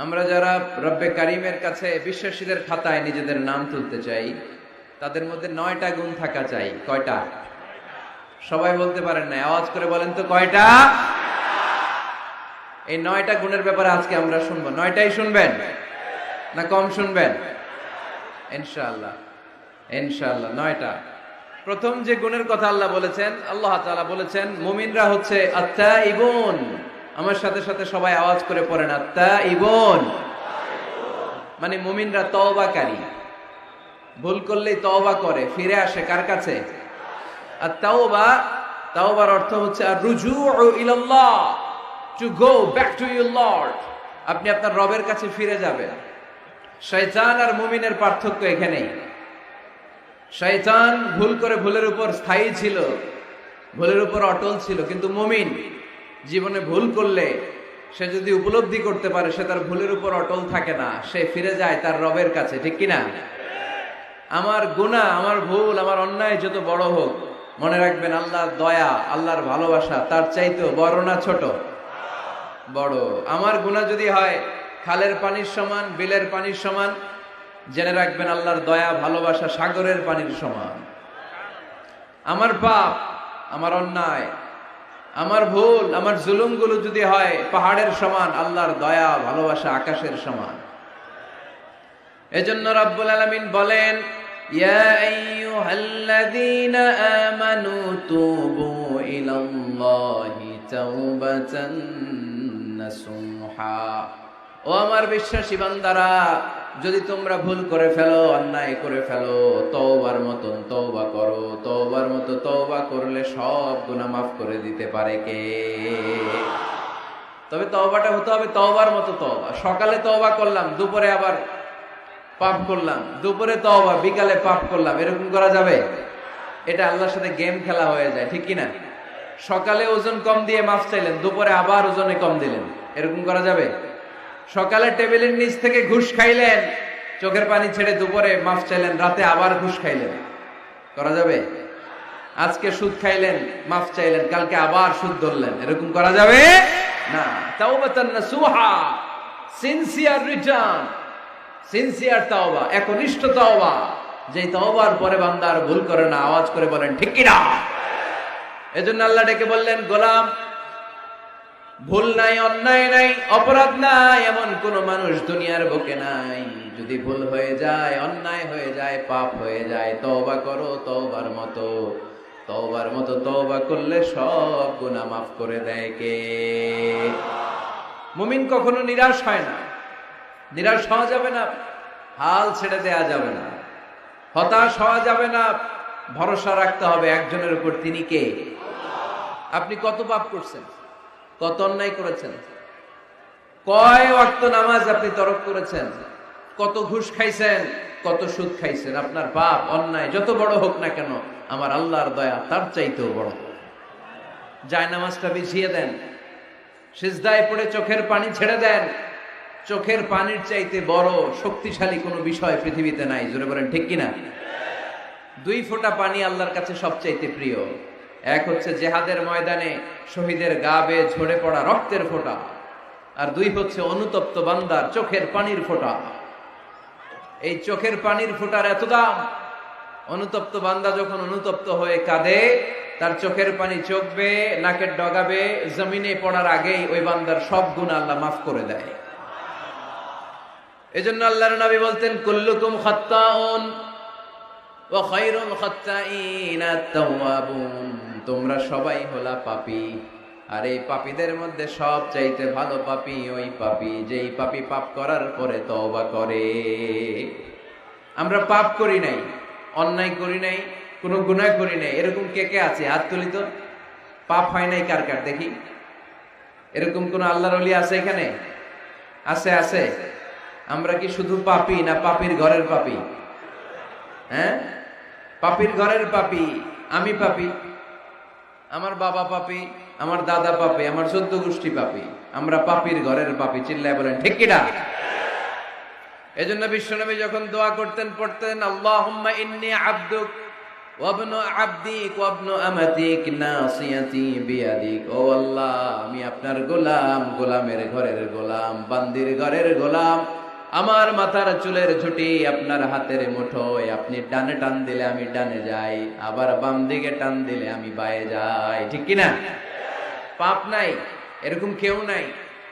আমরা যারা রব্বে কারিমের কাছে বিশ্বাসীদের খাতায় নিজেদের নাম তুলতে চাই, তাদের মধ্যে 9টা গুণ থাকা চাই। কয়টা? সবাই বলতে পারেন না, আওয়াজ করে বলেন তো কয়টা? এই 9টা গুণের ব্যাপারে আজকে আমরা শুনবো। 9টাই শুনবেন না কম শুনবেন? ইনশাআল্লাহ ইনশাআল্লাহ 9টা। প্রথম যে গুণের কথা আল্লাহ বলেছেন, আল্লাহ তাআলা বলেছেন মুমিনরা হচ্ছে আত্তাইবুন। আমার সাথে সাথে সবাই আওয়াজ করে পড়েন আত্তাইবুন। মানে মুমিনরা তওবাকারী, ভুল করলেই তওবা করে, ফিরে আসে কার কাছে? আর তাওবার অর্থ হচ্ছে আর রুজুউ ইলাল্লাহ, to go back to your lord. আপনি আপনার রবের কাছে ফিরে যাবেন। শয়তান আর মুমিনের পার্থক্য এখানেই। শয়তান ভুল করে ভুলের উপর স্থায়ী ছিল, ভুলের উপর অটল ছিল, কিন্তু মুমিন জীবনে ভুল করলে সে যদি উপলব্ধি করতে পারে সে তার ভুলের উপর অটল থাকে না, সে ফিরে যায় তার রবের কাছে। ঠিক কিনা? আমার গুনাহ, আমার ভুল, আমার অন্যায় যত বড় হোক, মনে রাখবেন আল্লাহর দয়া, আল্লাহর ভালোবাসা তার চাইতেও বড় না ছোট? বড়। আমার গুনাহ যদি হয় খালের পানির সমান, বিলের পানির সমান, জেনে রাখবেন আল্লাহর দয়া ভালোবাসা সাগরের পানির সমান। আমার পাপ, আমার অন্যায়, আমার ভুল, আমার জুলুমগুলো যদি হয় পাহাড়ের সমান, আল্লাহর দয়া ভালোবাসা আকাশের সমান। এজন্য রাব্বুল আলামিন বলেন, ইয়া আইয়ুহাল্লাযীনা আমানু তুবু ইলাল্লাহি তাওবাতান নাসুহা। ও আমার বিশ্বাসী বান্দারা, যদি তোমরা ভুল করে ফেলো, অন্যায় করে ফেলো, তওবার মতন তওবা করো। তওবার মতো তওবা করলে সব গুনাহ মাফ করে দিতে পারে কে? তবে তওবাটা হতে হবে তওবার মতো তওবা। সকালে তওবা করলাম, দুপুরে আবার পাপ করলাম, দুপুরে তওবা, বিকালে পাপ করলাম, এরকম করা যাবে? এটা আল্লাহর সাথে গেম খেলা হয়ে যায়, ঠিক কিনা? সকালে ওজন কম দিয়ে মাফ চাইলেন, দুপুরে আবার ওজনে কম দিলেন, এরকম করা যাবে? সকালে টেবিলের নিচ থেকে ঘুষ খাইলেন, চোখের পানি ছেড়ে দুপুরে মাফ চাইলেন, রাতে আবার ঘুষ খাইলেন, করা যাবে? আজকে সুদ খাইলেন, মাফ চাইলেন, কালকে আবার সুদ ধরলেন, এরকম করা যাবে না। তাওবাতান নাসুহা, সিনসিয়ার রিটার্ন, সিনসিয়ার তাওবা, একনিষ্ঠ তাওবা, যেই তাওবার পরে বান্দা আর ভুল করে না। আওয়াজ করে বলেন ঠিক কিনা? এজন্য আল্লাহ ডেকে বললেন, গোলাম, ভুল নাই, অন্যায় নাই, অপরাধ নাই, এমন কোন মানুষ দুনিয়ার বুকে নাই। যদি ভুল হয়ে যায়, অন্যায় হয়ে যায়, পাপ হয়ে যায়, তওবা করো তওবার মতো। তওবার মতো তওবা করলে সব গুনাহ মাফ করে দেয় কে? মুমিন কখনো নিরাশ হয় না, নিরাশ হওয়া যাবে না, হাল ছেড়ে দেয়া যাবে না, হতাশ হওয়া যাবে না। ভরসা রাখতে হবে একজনের উপর, তিনি কে? আপনি কত পাপ করছেন, কত অন্যায় করেছেন, কয় ওয়াক্ত নামাজ আপনি তরক করেছেন, কত ঘুষ খাইছেন, কত সুদ খাইছেন। আপনার পাপ অন্যায় যত বড় হোক না কেন, আমার আল্লাহর দয়া তার চাইতেও বড়। জায়নামাজটা বিছিয়ে দেন, সিজদায় পড়ে চোখের পানি ছেড়ে দেন। চোখের পানির চাইতে বড় শক্তিশালী কোনো বিষয় পৃথিবীতে নাই। জোরে বলেন ঠিক কিনা? 2 ফোঁটা পানি আল্লাহর কাছে সবচাইতে প্রিয়। এক হচ্ছে জেহাদের ময়দানে শহীদের গা বেয়ে ঝরে পড়া রক্তের ফোঁটা, আর 2 হচ্ছে অনুতপ্ত বান্দার চোখের পানির ফোঁটা। এই চোখের পানির ফোঁটার এত দাম, অনুতপ্ত বান্দা যখন অনুতপ্ত হয়ে কাঁদে, তার চোখের পানি চোখ বেয়ে নাকের ডগাবে জমিনে পড়ার আগেই ওই বান্দার সব গুনাহ আল্লাহ মাফ করে দেয়। এজন্য আল্লাহর নবী বলতেন, কুল্লুকুম খাত্তাউন ওয়া খায়রুল খাত্তাইনা আত-তাওয়াবুন। তোমরা সবাই হলা পাপী, আর এই পাপীদের মধ্যে সব চাইতে ভালো পাপী ওই পাপী যেই পাপী পাপ করার পরে তওবা করে। আমরা পাপ করি নাই, অন্যায় করি নাই, কোনো গুনাহ করি নাই, এরকম কে কে আছে? হাত তুলি তো। পাপ হয় নাই কার কার দেখি? এরকম কোন আল্লাহর ওলি আছে এখানে? আছে? আছে। আমরা কি শুধু পাপী না পাপীর ঘরের পাপী? হ্যাঁ, পাপীর ঘরের পাপী। আমি পাপী, আমার বাবা পাপী, আমার দাদা পাপী, আমার 14 গোষ্ঠী পাপী। আমরা পাপীর ঘরের পাপী। চিল্লায় বলেন ঠিক কিনা? এজন্য বিশ্বনবী যখন দোয়া করতেন, পড়তেন, আল্লাহুম্মা ইন্নী আবদুক ওয়াবনু আবদিক ওয়াবনু আমাতিক নাসিয়াতি বিয়াদিক। ও আল্লাহ, আমি আপনার গোলাম, গোলামের ঘরের গোলাম, বান্দির ঘরের গোলাম। আমার মাথার চুলের ঝুঁটি আপনার হাতের মুঠোয়, আপনি ডানে টান দিলে আমি ডানে যাই, আবার বাম দিকে টান দিলে আমি বায়ে যাই। ঠিক কিনা? পাপ নাই এরকম কেউ নাই।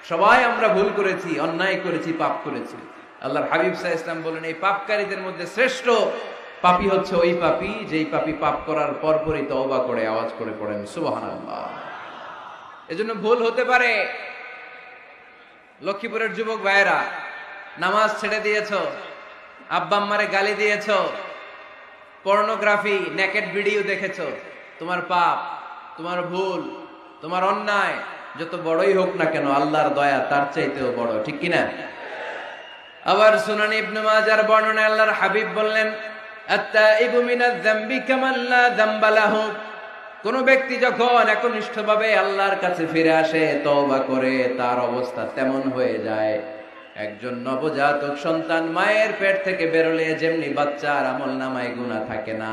সবাই আমরা ভুল করেছি, অন্যায় করেছি, পাপ করেছি। আল্লাহর হাবিব সাল্লাল্লাহু আলাইহি ওয়াসাল্লাম বলেন, এই পাপকারীদের মধ্যে শ্রেষ্ঠ পাপী হচ্ছে ওই পাপী যেই পাপী পাপ করার পরপরই তওবা করে আওয়াজ করে পড়েন সুবহানাল্লাহ। এজন্য ভুল হতে পারে। লক্ষ্মীপুরের যুবক ভাইয়েরা, নামাজ ছেড়ে দিয়েছো, আব্বা আম্মারে গালি দিয়েছো, পর্নোগ্রাফি, নেকেড ভিডিও দেখেছো, তোমার পাপ, তোমার ভুল, তোমার অন্যায় যত বড়ই হোক না কেন, আল্লাহর দয়া তার চাইতেও বড়। ঠিক কিনা? আবার সুনান ইবনে মাজার বর্ণনায় আল্লাহর হাবিব বললেন, আত-তাইবু মিনাজ যামবি কামান লা যামবা লাহু। কোন ব্যক্তি যখন একনিষ্ঠভাবে আল্লাহর কাছে ফিরে আসে, তওবা করে, তার অবস্থা তেমন হয়ে যায় একজন নবজাতক সন্তান মায়ের পেট থেকে বেরোলে যেমনি বাচ্চার আমলনামায় গুনাহ থাকে না,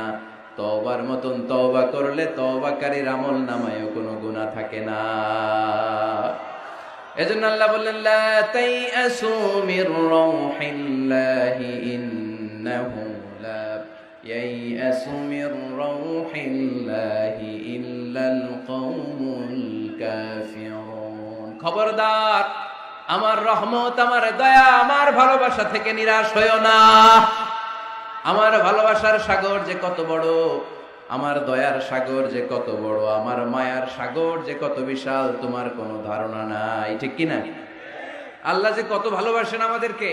তওবার মতন তওবা করলে তওবাকারীর আমলনামায়ও কোনো গুনাহ থাকে না। এজন্য আল্লাহ বললেন, লা তাইআসু মির রাউহিল্লাহি ইন্নাহু লা ইয়াইআসু মির রাউহিল্লাহি ইল্লাল কওমুল কাফিরুন। খবরদার, আমার রহমত, আমার দয়া, আমার ভালোবাসা থেকে নিরাশ হইও না। আমার ভালোবাসার সাগর যে কত বড়, আমার দয়ার সাগর যে কত বড়, আমার মায়ার সাগর যে কত বিশাল, তোমার কোনো ধারণা নাই। ঠিক কিনা? আল্লাহ যে কত ভালোবাসেন আমাদেরকে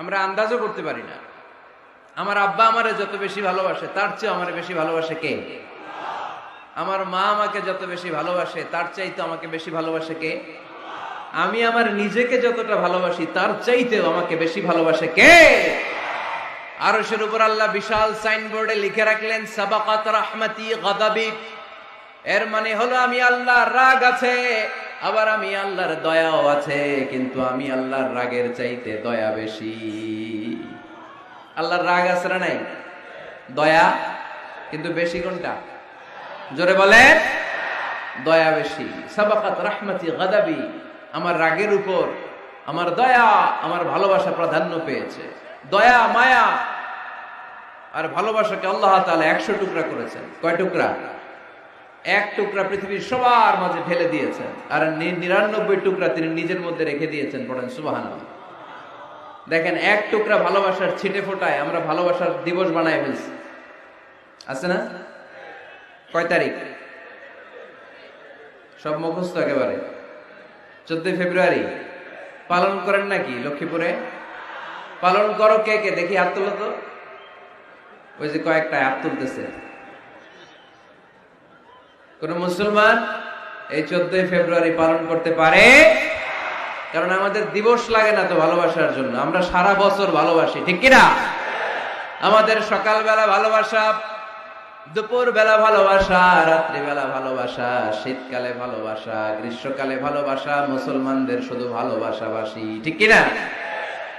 আমরা আন্দাজও করতে পারি না। আমার আব্বা আমারে যত বেশি ভালোবাসে, তার চেয়ে আমার বেশি ভালোবাসে কে? আমার মা আমাকে যত বেশি ভালোবাসে, তার চাইতে আমাকে বেশি ভালোবাসে কে? আমি আমার নিজেকে যতটা ভালোবাসি, তার চাইতেও আমাকে বেশি ভালোবাসে কে? আরশের উপর আল্লাহ বিশাল সাইনবোর্ডে লিখে রাখলেন, সাবাকাত রাহমাতি গাদাবি। এর মানে হলো আমি আল্লাহর রাগ আছে, আবার আমি আল্লাহর দয়াও আছে, কিন্তু আমি আল্লাহর রাগের চাইতে দয়া বেশি। আল্লাহর রাগ আছে না নাই? দয়া কিন্তু বেশি কোনটা? জোরে বলে, দয়া বেশি। সাবাকাত রাহমাতি গাদাবি, আমার রাগের উপর আমার দয়া, আমার ভালোবাসা প্রাধান্য পেয়েছে। দয়া, মায়া আর ভালোবাসাকে আল্লাহ তাআলা 100 টুকরা করেছেন। কয় টুকরা? 1 টুকরা পৃথিবীর সবার মাঝে ঢেলে দিয়েছেন, আর 99 টুকরা তিনি নিজের মধ্যে রেখে দিয়েছেন। পড়েন সুবহানাল্লাহ। দেখেন, 1 টুকরা ভালোবাসার ছিটে ফোটায় আমরা ভালোবাসার দিবস বানায় ফেলছি। আছে না? কয় তারিখ? সব মুখস্থ একেবারে। 14 ফেব্রুয়ারি পালন করেন নাকি লক্ষ্মীপুরে? পালন করো কে কে? দেখি হাত তোলো তো। ওই যে কয়েকটা হাত তুলতেছে। কোন মুসলমান এই 14 ফেব্রুয়ারি পালন করতে পারে? কারণ আমাদের দিবস লাগে না তো ভালোবাসার জন্য, আমরা সারা বছর ভালোবাসি। ঠিক কিনা? আমাদের সকালবেলা ভালোবাসা, দুপুর বেলা ভালোবাসা, রাত্রিবেলা ভালোবাসা, শীতকালে ভালোবাসা, গ্রীষ্মকালে ভালোবাসা, মুসলমানদের শুধু ভালোবাসাবাসী। ঠিক কিনা?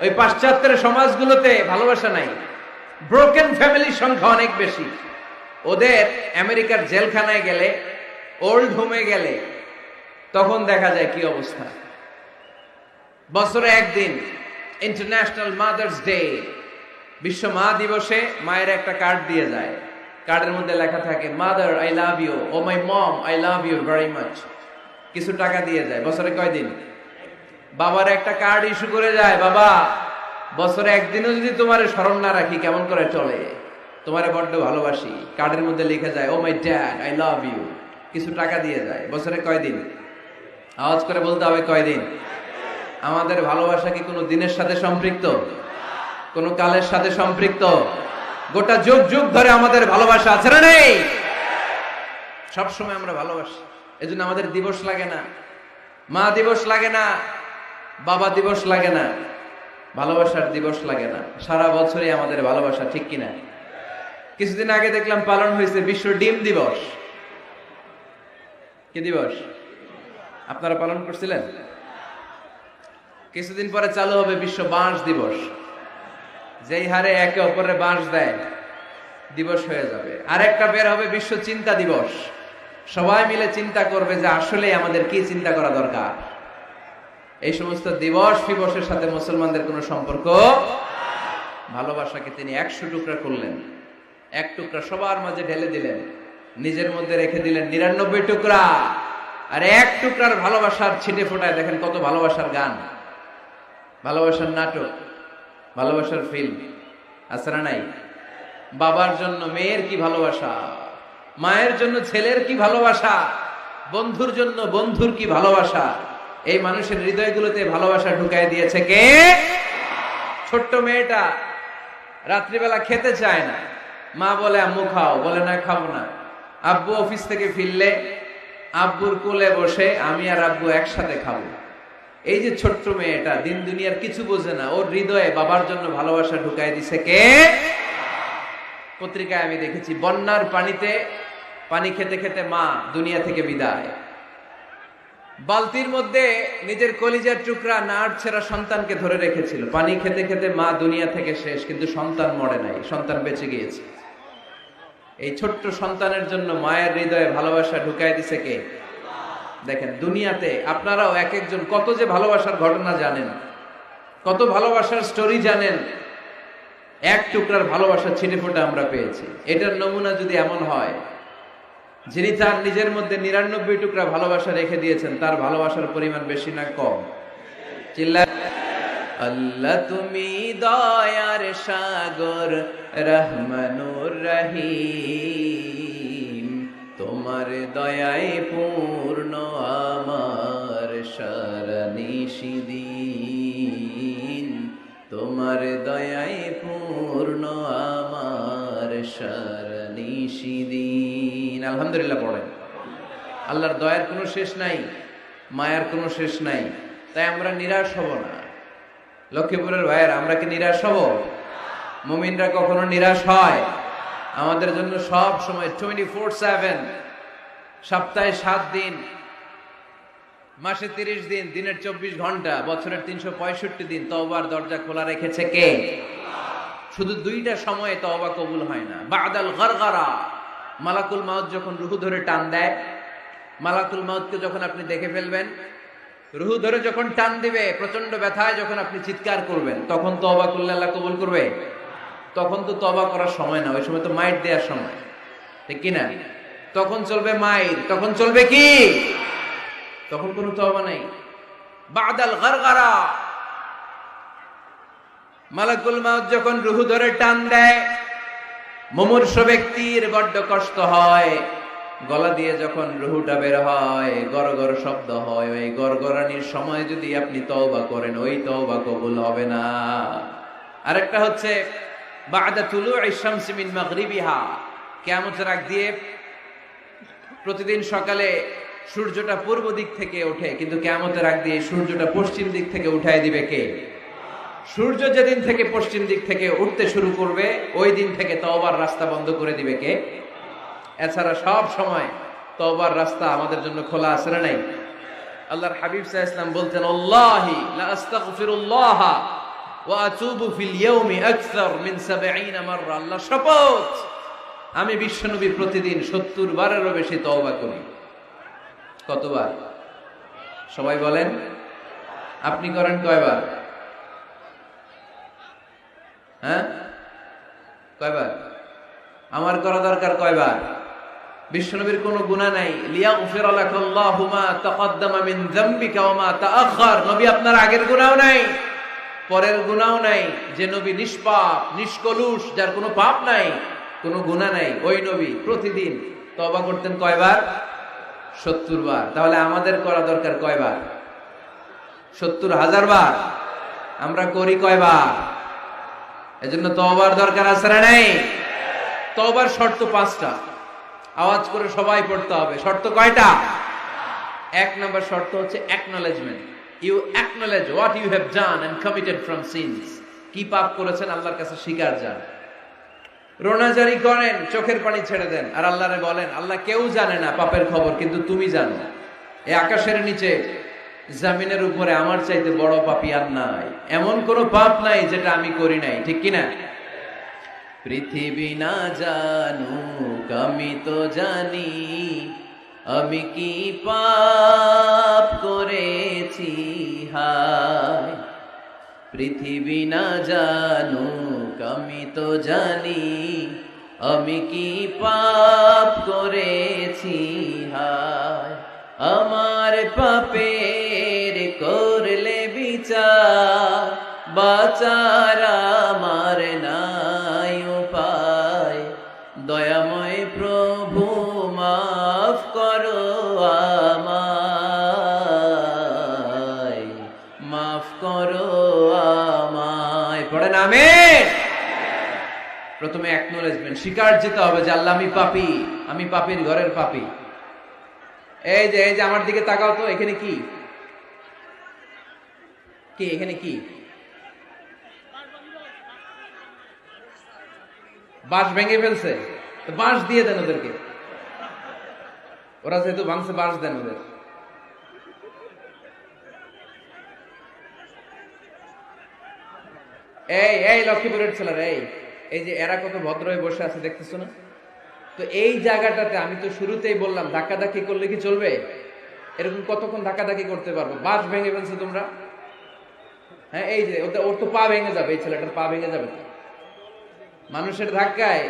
ওই পাশ্চাত্যের সমাজগুলোতে ভালোবাসা নাই, ব্রোকেন ফ্যামিলির সংখ্যা অনেক বেশি। ওদের আমেরিকার জেলখানায় গেলে, ওল্ড হোমে গেলে, তখন দেখা যায় কি অবস্থা। বছরে একদিন ইন্টারন্যাশনাল মাদার্স ডে, বিশ্ব মা দিবসে মায়ের একটা কার্ড দিয়ে যায়। কার্ডের মধ্যে লেখা থাকে, mother I love you, oh my mom I love you very much. কিছু টাকা দিয়ে যায়। বছরে কয়দিন? বাবার একটা কার্ড ইস্যু করে যায়, বাবা বছরে একদিনও যদি তোমারে স্মরণ না রাখি কেমন করে চলে, তোমারে বড্ড ভালোবাসি। কার্ডের মধ্যে লিখে যায়, oh my dad I love you. কিছু টাকা দিয়ে যায়। বছরে কয়দিন? আওয়াজ করে বলতে হবে, কয়দিন? আমাদের ভালোবাসা কি কোনো দিনের সাথে সম্পৃক্ত? কোন কালের সাথে সম্পৃক্ত? গোটা যুগ যুগ ধরে আমাদের ভালোবাসা আছে না নেই? সবসময় আমরা ভালোবাসি। এজন্য আমাদের দিবস লাগে না, মা দিবস লাগে না, বাবা দিবস লাগে না, ভালোবাসার দিবস লাগে না। সারা বছরই আমাদের ভালোবাসা। ঠিক কিনা? কিছুদিন আগে দেখলাম পালন হয়েছে বিশ্ব ডিম দিবস। কি দিবস? আপনারা পালন করছিলেন? কিছুদিন পরে চালু হবে বিশ্ব বাঁশ দিবস। যেই হারে একে অপরের বাঁশ দেয়, দিবস হয়ে যাবে। আরেকটা বের হবে বিশ্ব চিন্তা দিবস। সবাই মিলে চিন্তা করবে যে আসলে আমাদের কি চিন্তা করা দরকার। এই সমস্ত দিবস ফিবসের সাথে মুসলমানদের কোনো সম্পর্ক। ভালোবাসাকে তিনি 100 টুকরা করলেন, এক টুকরা সবার মাঝে ঢেলে দিলেন, নিজের মধ্যে রেখে দিলেন 99 টুকরা। আর এক টুকরার ভালোবাসার ছিটে ফোটায় দেখেন কত ভালোবাসার গান, ভালোবাসার নাটক, ভালোবাসার ফিল্ম আছে না নাই? বাবার জন্য মেয়ের কি ভালোবাসা, মায়ের জন্য ছেলের কি ভালোবাসা, বন্ধুর জন্য বন্ধুর কি ভালোবাসা। এই মানুষের হৃদয়গুলোতে ভালোবাসা ঢুকায় দিয়েছে কে? ছোট্ট মেয়েটা রাত্রিবেলা খেতে চায় না, মা বলে আম্মু খাও, বলে না খাবো না। আব্বু অফিস থেকে ফিরলে আব্বুর কোলে বসে আমি আর আব্বু একসাথে খাবো। এই যে ছোট্ট মেয়েটা দিন দুনিয়ার কিছু বোঝে না, ওর হৃদয়ে বাবার জন্য ভালোবাসা ঢুকায় দিছে কে? পত্রিকায় আমি দেখেছি বন্যার পানিতে পানি খেতে খেতে মা দুনিয়া থেকে বিদায়। বালতির মধ্যে নিজের কলিজার টুকরা নাড় ছেঁড়া সন্তানকে ধরে রেখেছিল। পানি খেতে খেতে মা দুনিয়া থেকে শেষ, কিন্তু সন্তান মরে নাই, সন্তান বেঁচে গিয়েছে। এই ছোট্ট সন্তানের জন্য মায়ের হৃদয়ে ভালোবাসা ঢুকায় দিছে কে? দেখেন দুনিয়াতে আপনারাও এক একজন কত যে ভালোবাসার ঘটনা জানেন, কত ভালোবাসার স্টোরি জানেন। এক টুকরার ভালোবাসা ছিটে ফোটা আমরা পেয়েছি। এটার নমুনা যদি এমন হয়, যিনি তার নিজের মধ্যে 99 টুকরা ভালোবাসা রেখে দিয়েছেন, তার ভালোবাসার পরিমাণ বেশি না কম? চিল্লা আল্লাহ তুমি দয়ার সাগর রহমানুর রহিম, তোমার দয়ায় পূর্ণ আমার সারা নিশিদিন, তোমার দয়ায় পূর্ণ আমার সারা নিশিদিন। আলহামদুলিল্লাহ পড়েন। আল্লাহর দয়ার কোনো শেষ নাই, মায়ার কোনো শেষ নাই। তাই আমরা নিরাশ হব না। লক্ষ্মীপুরের ভাইয়ের, আমরা কি নিরাশ হব? মুমিনরা কখনো নিরাশ হয়? আমাদের জন্য সব সময় 24/7, সপ্তাহে 7 দিন, মাসে 30 দিন, দিনের 24 ঘন্টা, বছরের 365 দিন তওবার দরজা খোলা রেখেছে কে? শুধু 2টা সময়ে তওবা কবুল হয় না। বাদাল গরগরা, মালাকুল মাউত যখন রুহু ধরে টান দেয়, মালাকুল মাউতকে যখন আপনি দেখে ফেলবেন, রুহু ধরে যখন টান দিবে, প্রচন্ড ব্যথায় যখন আপনি চিৎকার করবেন, তখন তওবা করলে আল্লাহ কবুল করবে? তখন তো তওবা করার সময় না, ওই সময় তো মাইর দেওয়ার সময়, ঠিক কি না? তখন চলবে মাইর, তখন চলবে কি? তখন কোনো তওবা নাই। বাদাল গরগরা, মালাকুল মাউত যখন রুহু ধরে টান দেয়, মুমূর্ষ ব্যক্তির বড্ড কষ্ট হয়। গলা দিয়ে যখন রুহুটা বের হয়, গরগর শব্দ হয়, ওই গরগরানির সময় যদি আপনি তওবা করেন, ওই তওবা কবুল হবে না। আরেকটা হচ্ছে বাদা তুলুইশ শামসি মিন মাগরিবিহা, কিয়ামতের আগ দিয়ে প্রতিদিন সকালে সূর্যটা পূর্ব দিক থেকে ওঠে, কিন্তু কিয়ামতের আগ দিয়ে সূর্যটা পশ্চিম দিক থেকে উঠায় দিবে কে? সূর্য যেদিন থেকে পশ্চিম দিক থেকে উঠতে শুরু করবে, ওই দিন থেকে তওবার রাস্তা বন্ধ করে দিবে কে? এছাড়া সব সময় তওবার রাস্তা আমাদের জন্য খোলা আছে না নাই? আল্লাহর হাবিব সাল্লাল্লাহু আলাইহি ওয়াসাল্লাম বলতেন, আল্লাহি লা আস্তাগফিরুল্লাহ ওয়া আতুবু ফিল ইয়াউমি আকসার মিন 70 মাররা। আল্লাহ শপথ, আমি বিশ্বনবী প্রতিদিন 70 বারেরও বেশি তওবা করি। কতবার? সবাই বলেন, আপনি করেন কয়বার? হ্যাঁ, কয়বার? আমার করা দরকার কয়বার? বিশ্বনবীর কোনো গুনাহ নাই। লিয়াগফির লাকাল্লাহু মা তাকদ্দামা মিন যামবিকা ওয়া মা তাআখার। নবী আপনার আগের গুনাহও নাই, পরের গুনাহও নাই। যে নবী নিষ্পাপ, নিষ্কলুষ, যার কোনো পাপ নাই, কোনো গুনাহ নাই, ওই নবী প্রতিদিন তওবা করতেন কয়বার? 70 বার। তাহলে আমাদের করা দরকার কয়বার? 70,000 বার। আমরা করি কয়বার? এজন্য তওবার দরকার আছে না নাই? তওবার শর্ত 5টা, আওয়াজ করে সবাই পড়তে হবে। শর্ত কয়টা? 1 নম্বর শর্ত হচ্ছে acknowledgement. You acknowledge what you have done and committed from sins. কি পাপ করেছেন আল্লাহর কাছে স্বীকার যান। রোনাজারি করেন, চোখের পানি ছেড়ে দেন, আর আল্লাহরে বলেন, আল্লাহ কেউ জানে না পাপের খবর, কিন্তু তুমি জানো। এই আকাশের নিচে, জমিনের উপরে আমার চাইতে বড় পাপী আর নাই। এমন কোন পাপ নাই যেটা আমি করি নাই, ঠিক কিনা? পৃথিবী না জানুক আমি তো জানি আমি কি পাপ করেছি হায়। পৃথিবী না জানুক আমি তো জানি আমি কি পাপ করেছি হায়। আমার পাপের করলে বিচার বাঁচার আমার নাই উপায়। দয়াময় প্রভু মাফ করো আমায়, মাফ করো আমায়। পড়েন আমিন। প্রথমে অ্যাকনলেজমেন্ট, স্বীকার যেতে হবে যে আল্লাহ আমি পাপী, আমি পাপীর ঘরের পাপী। এই যে আমার দিকে তাকাও তো, এখানে কি কি এখানে কি বাঁশ ভেঙে ফেলছে, তো বাঁশ দিয়ে দেন ওদেরকে, ওরা যেহেতু ভাঙছে বাঁশ দেন ওদের। এই লক্ষ্মীপুরের ছেলেরা, এই যে এরা কত ভদ্র হয়ে বসে আছে দেখতেছো না? তো এই জায়গাটাতে আমি তো শুরুতেই বললাম ধাক্কাধাক্কি করলে কি চলবে? এরকম কতক্ষণ ধাক্কাধাক্কি করতে পারবো? বাঁশ ভেঙে ফেলছো তোমরা। হ্যাঁ, এই যে ওর তো পা ভেঙে যাবে, এই ছেলেটার পা ভেঙে যাবে। মানুষের ধাক্কায়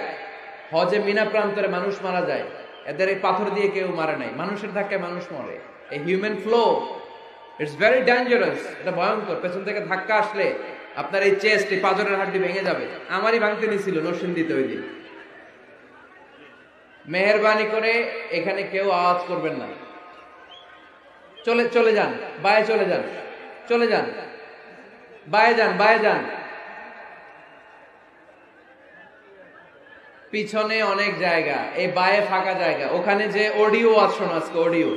হজে মিনা প্রান্তরে মানুষ মারা যায়, এদের এই পাথর দিয়ে কেউ মারে নাই, মানুষের ধাক্কায় মানুষ মরে। এই human flow, it's very dangerous, এটা ভয়ঙ্কর। পেছন থেকে ধাক্কা আসলে আপনার এই চেস্ট, এই পাঁজরের হাড্ডি ভেঙে যাবে। আমারই ভাঙতে নিছিল নরসিংদীতে ওই দিন। মেহেরবানি করে এখানে কেউ আওয়াজ করবেন না। চলে যান, বায়ে চলে যান, চলে যান, বায়ে যান, বায়ে যান। পিছনে অনেক জায়গা, এই বায়ে ফাঁকা জায়গা, ওখানে যে অডিও আছে শোনা, আজকে অডিও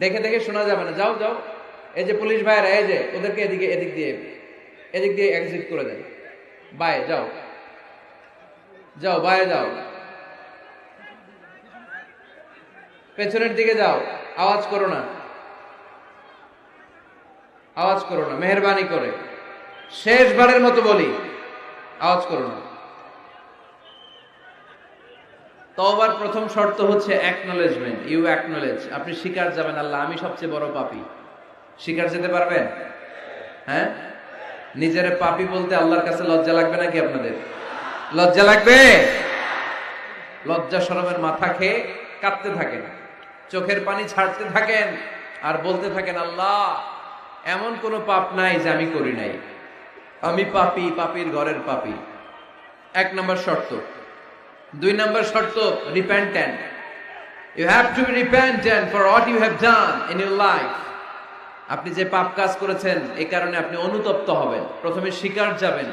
দেখে দেখে শোনা যাবে না। যাও যাও, এই যে পুলিশ ভাইরা, এই যে ওদেরকে এদিক দিয়ে এক্সিট করে দেন। বায়ে যাও, যাও বায়ে যাও, পেছনের দিকে যাও। আওয়াজ করো না, আওয়াজ করো না, মেহেরবানি করে শেষবারের মতো বলি, আওয়াজ করো না। তওবার প্রথম শর্ত হচ্ছে অ্যাকনলেজমেন্ট। ইউ অ্যাকনলেজ, আপনি স্বীকার যাবেন আল্লাহ আমি সবচেয়ে বড় পাপী। স্বীকার যেতে পারবেন? হ্যাঁ, নিজের পাপী বলতে আল্লাহর কাছে লজ্জা লাগবে নাকি? আপনাদের লজ্জা লাগবে? লজ্জা শরমের মাথা খেয়ে কাঁদতে থাকেন, চোখের পানি ছাড়তে থাকেন, আর বলতে থাকেন আল্লাহ এমন কোনো পাপ নাই যে আমি করি নাই, আমি পাপী, পাপীর ঘরের পাপী। 1 নম্বর শর্ত। 2 নম্বর শর্ত, repentant. You have to be repentant for what you have done in your life. আপনি যে পাপ কাজ করেছেন এই কারণে আপনি অনুতপ্ত হবেন। প্রথমে স্বীকার যাবেন,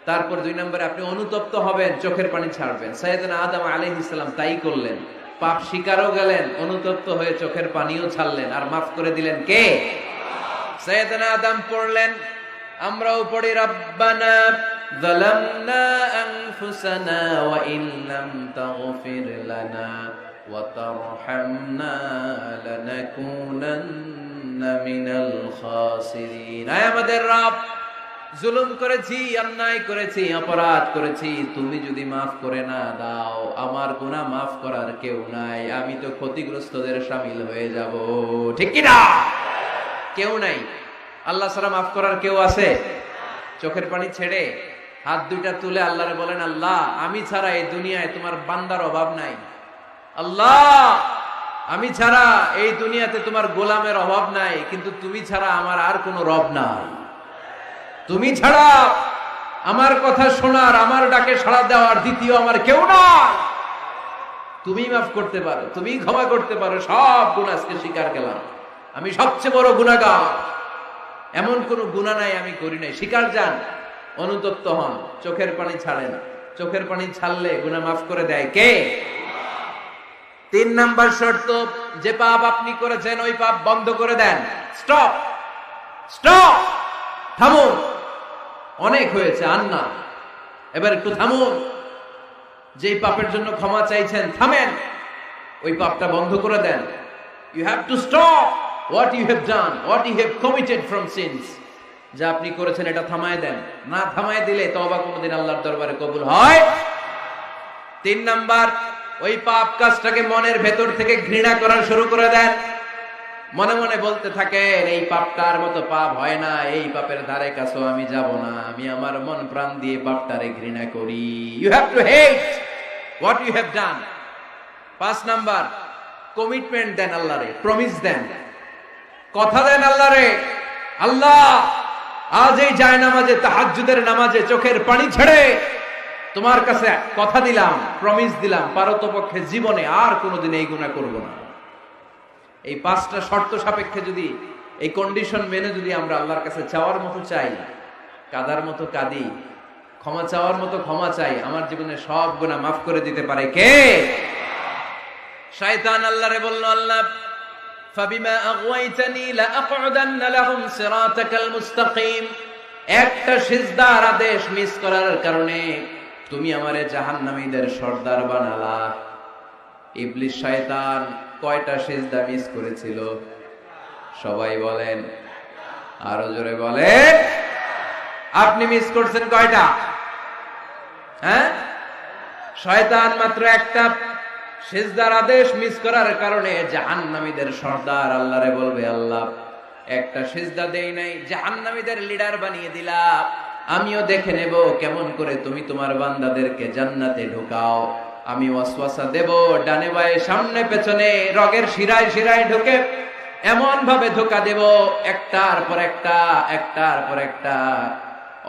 তারপর 2 নম্বরে আপনি অনুতপ্ত হবেন, চোখের পানি ছাড়বেন। সাইয়েদনা আদম আলাইহিস সালাম তাই করলেন, পাপ স্বীকারও গেলেন, অনুতপ্ত হয়ে চোখের পানিও ছাড়লেন, আর মাফ করে দিলেন কে? সাইয়েদনা আদম পড়লেন, আমরাও পড়ি রব্বানা যালামনা আনফুসানা ওয়া ইন লাম তাগফির লানা ওয়া তারহামনা লানাকুনান্না মিনাল খাসিরিন। আয় আমাদের রব, জুলুম করেছি, অন্যায় করেছি, অপরাধ করেছি, তুমি যদি মাফ করে না দাও আমার গুনাহ মাফ করার কেউ নাই, আমি তো ক্ষতিগ্রস্তদের শামিল হয়ে যাব। ঠিক কি না? কেউ নাই, আল্লাহ ছাড়া মাফ করার কেউ আছে? চোখের পানি ছেড়ে হাত দুইটা তুলে আল্লাহরে বলেন, আল্লাহ আমি ছাড়া এই দুনিয়ায় তোমার বান্দার অভাব নাই, আল্লাহ আমি ছাড়া এই দুনিয়াতে তোমার গোলামের অভাব নাই, কিন্তু তুমি ছাড়া আমার আর কোনো রব নাই, তুমি ছাড়া আমার কথা শোনার, আমার ডাকে সাড়া দেওয়ার দ্বিতীয় আমার কেউ না। তুমি মাফ করতে পারো, তুমি ক্ষমা করতে পারো, সব গুনাহ আজকে স্বীকার গেলাম, আমি সবচেয়ে বড় গুনাহগার, এমন কোনো গুনাহ নাই আমি করি নাই। স্বীকার যান, অনুতপ্ত হন, চোখের পানি ছাড়েন। চোখের পানি ছাড়লে গুনাহ মাফ করে দেয় কে? 3 নাম্বার শর্ত, যে পাপ আপনি করেছেন ওই পাপ বন্ধ করে দেন। স্টপ, স্টপ, থামুন, অনেক হয়েছে, আর না, এবার একটু থামুন। যেই পাপের জন্য ক্ষমা চাইছেন থামেন, ওই পাপটা বন্ধ করে দেন। You have to stop what you have done, what you have committed from sins. যা আপনি করেছেন এটা থামায় দেন, না থামায় দিলে তওবা কোনোদিন আল্লাহর দরবারে কবুল হয়। 3 নাম্বার, ওই পাপ কাজটাকে মনের ভেতর থেকে ঘৃণা করা শুরু করে দেন। মনে মনে বলতে থাকেন, এই পাপটার মতো পাপ হয় না, এই পাপের ধারে কাছেও আমি যাব না, আমি আমার মন প্রাণ দিয়ে পাপটারে ঘৃণা করি। You have to hate what you have done. 5 number, commitment দেন আল্লাহরে, প্রমিস দেন, কথা দেন আল্লাহরে, আল্লাহ আজ এই জায়নামাজে, তাহাজ্জুদের নামাজে চোখের পানি ছেড়ে তোমার কাছে কথা দিলাম, প্রমিস দিলাম, পারতপক্ষে জীবনে আর কোনোদিন এই গুনাহ করব না। এই 5টা শর্ত সাপেক্ষে যদি, এই কন্ডিশন মেনে যদি আমরা আল্লাহর কাছে চাওয়ার মতো চাই, কাদার মতো কাঁদি, ক্ষমা চাওয়ার মতো ক্ষমা চাই, আমার জীবনে সব গুনাহ মাফ করে দিতে পারে কে? শয়তান আল্লাহরে বলল, আল্লাহ ফাবিমা আগওয়াইতানি লাআকউদান্না লাহুম সিরাতাকাল মুস্তাকিম। একটা সিজদার আদেশ মিস করার কারণে তুমি আমারে জাহান্নামীদের সর্দার বানালা। ইবলিস শয়তান কয়টা সিজদা মিস করেছিল? সবাই বলেন, আরো জোরে বলেন। আপনি মিস করছেন কয়টা? হ্যাঁ, শয়তান মাত্র একটা সিজদার আদেশ মিস করার কারণে জাহান্নামীদের সর্দার আল্লাহরে বলবে, আল্লাহ একটা সিজদা দেই নাই, জাহান্নামীদের লিডার বানিয়ে দিলা, আমিও দেখে নেব কেমন করে তুমি তোমার বান্দাদেরকে জান্নাতে ঢুকাও। আমি ওয়াসওয়াসা দেব, ডানে বায়ে সামনে পেছনে রগের শিরায় শিরায় ঢুকে এমন ভাবে ধোঁকা দেব, একটার পর একটা, একটার পর একটা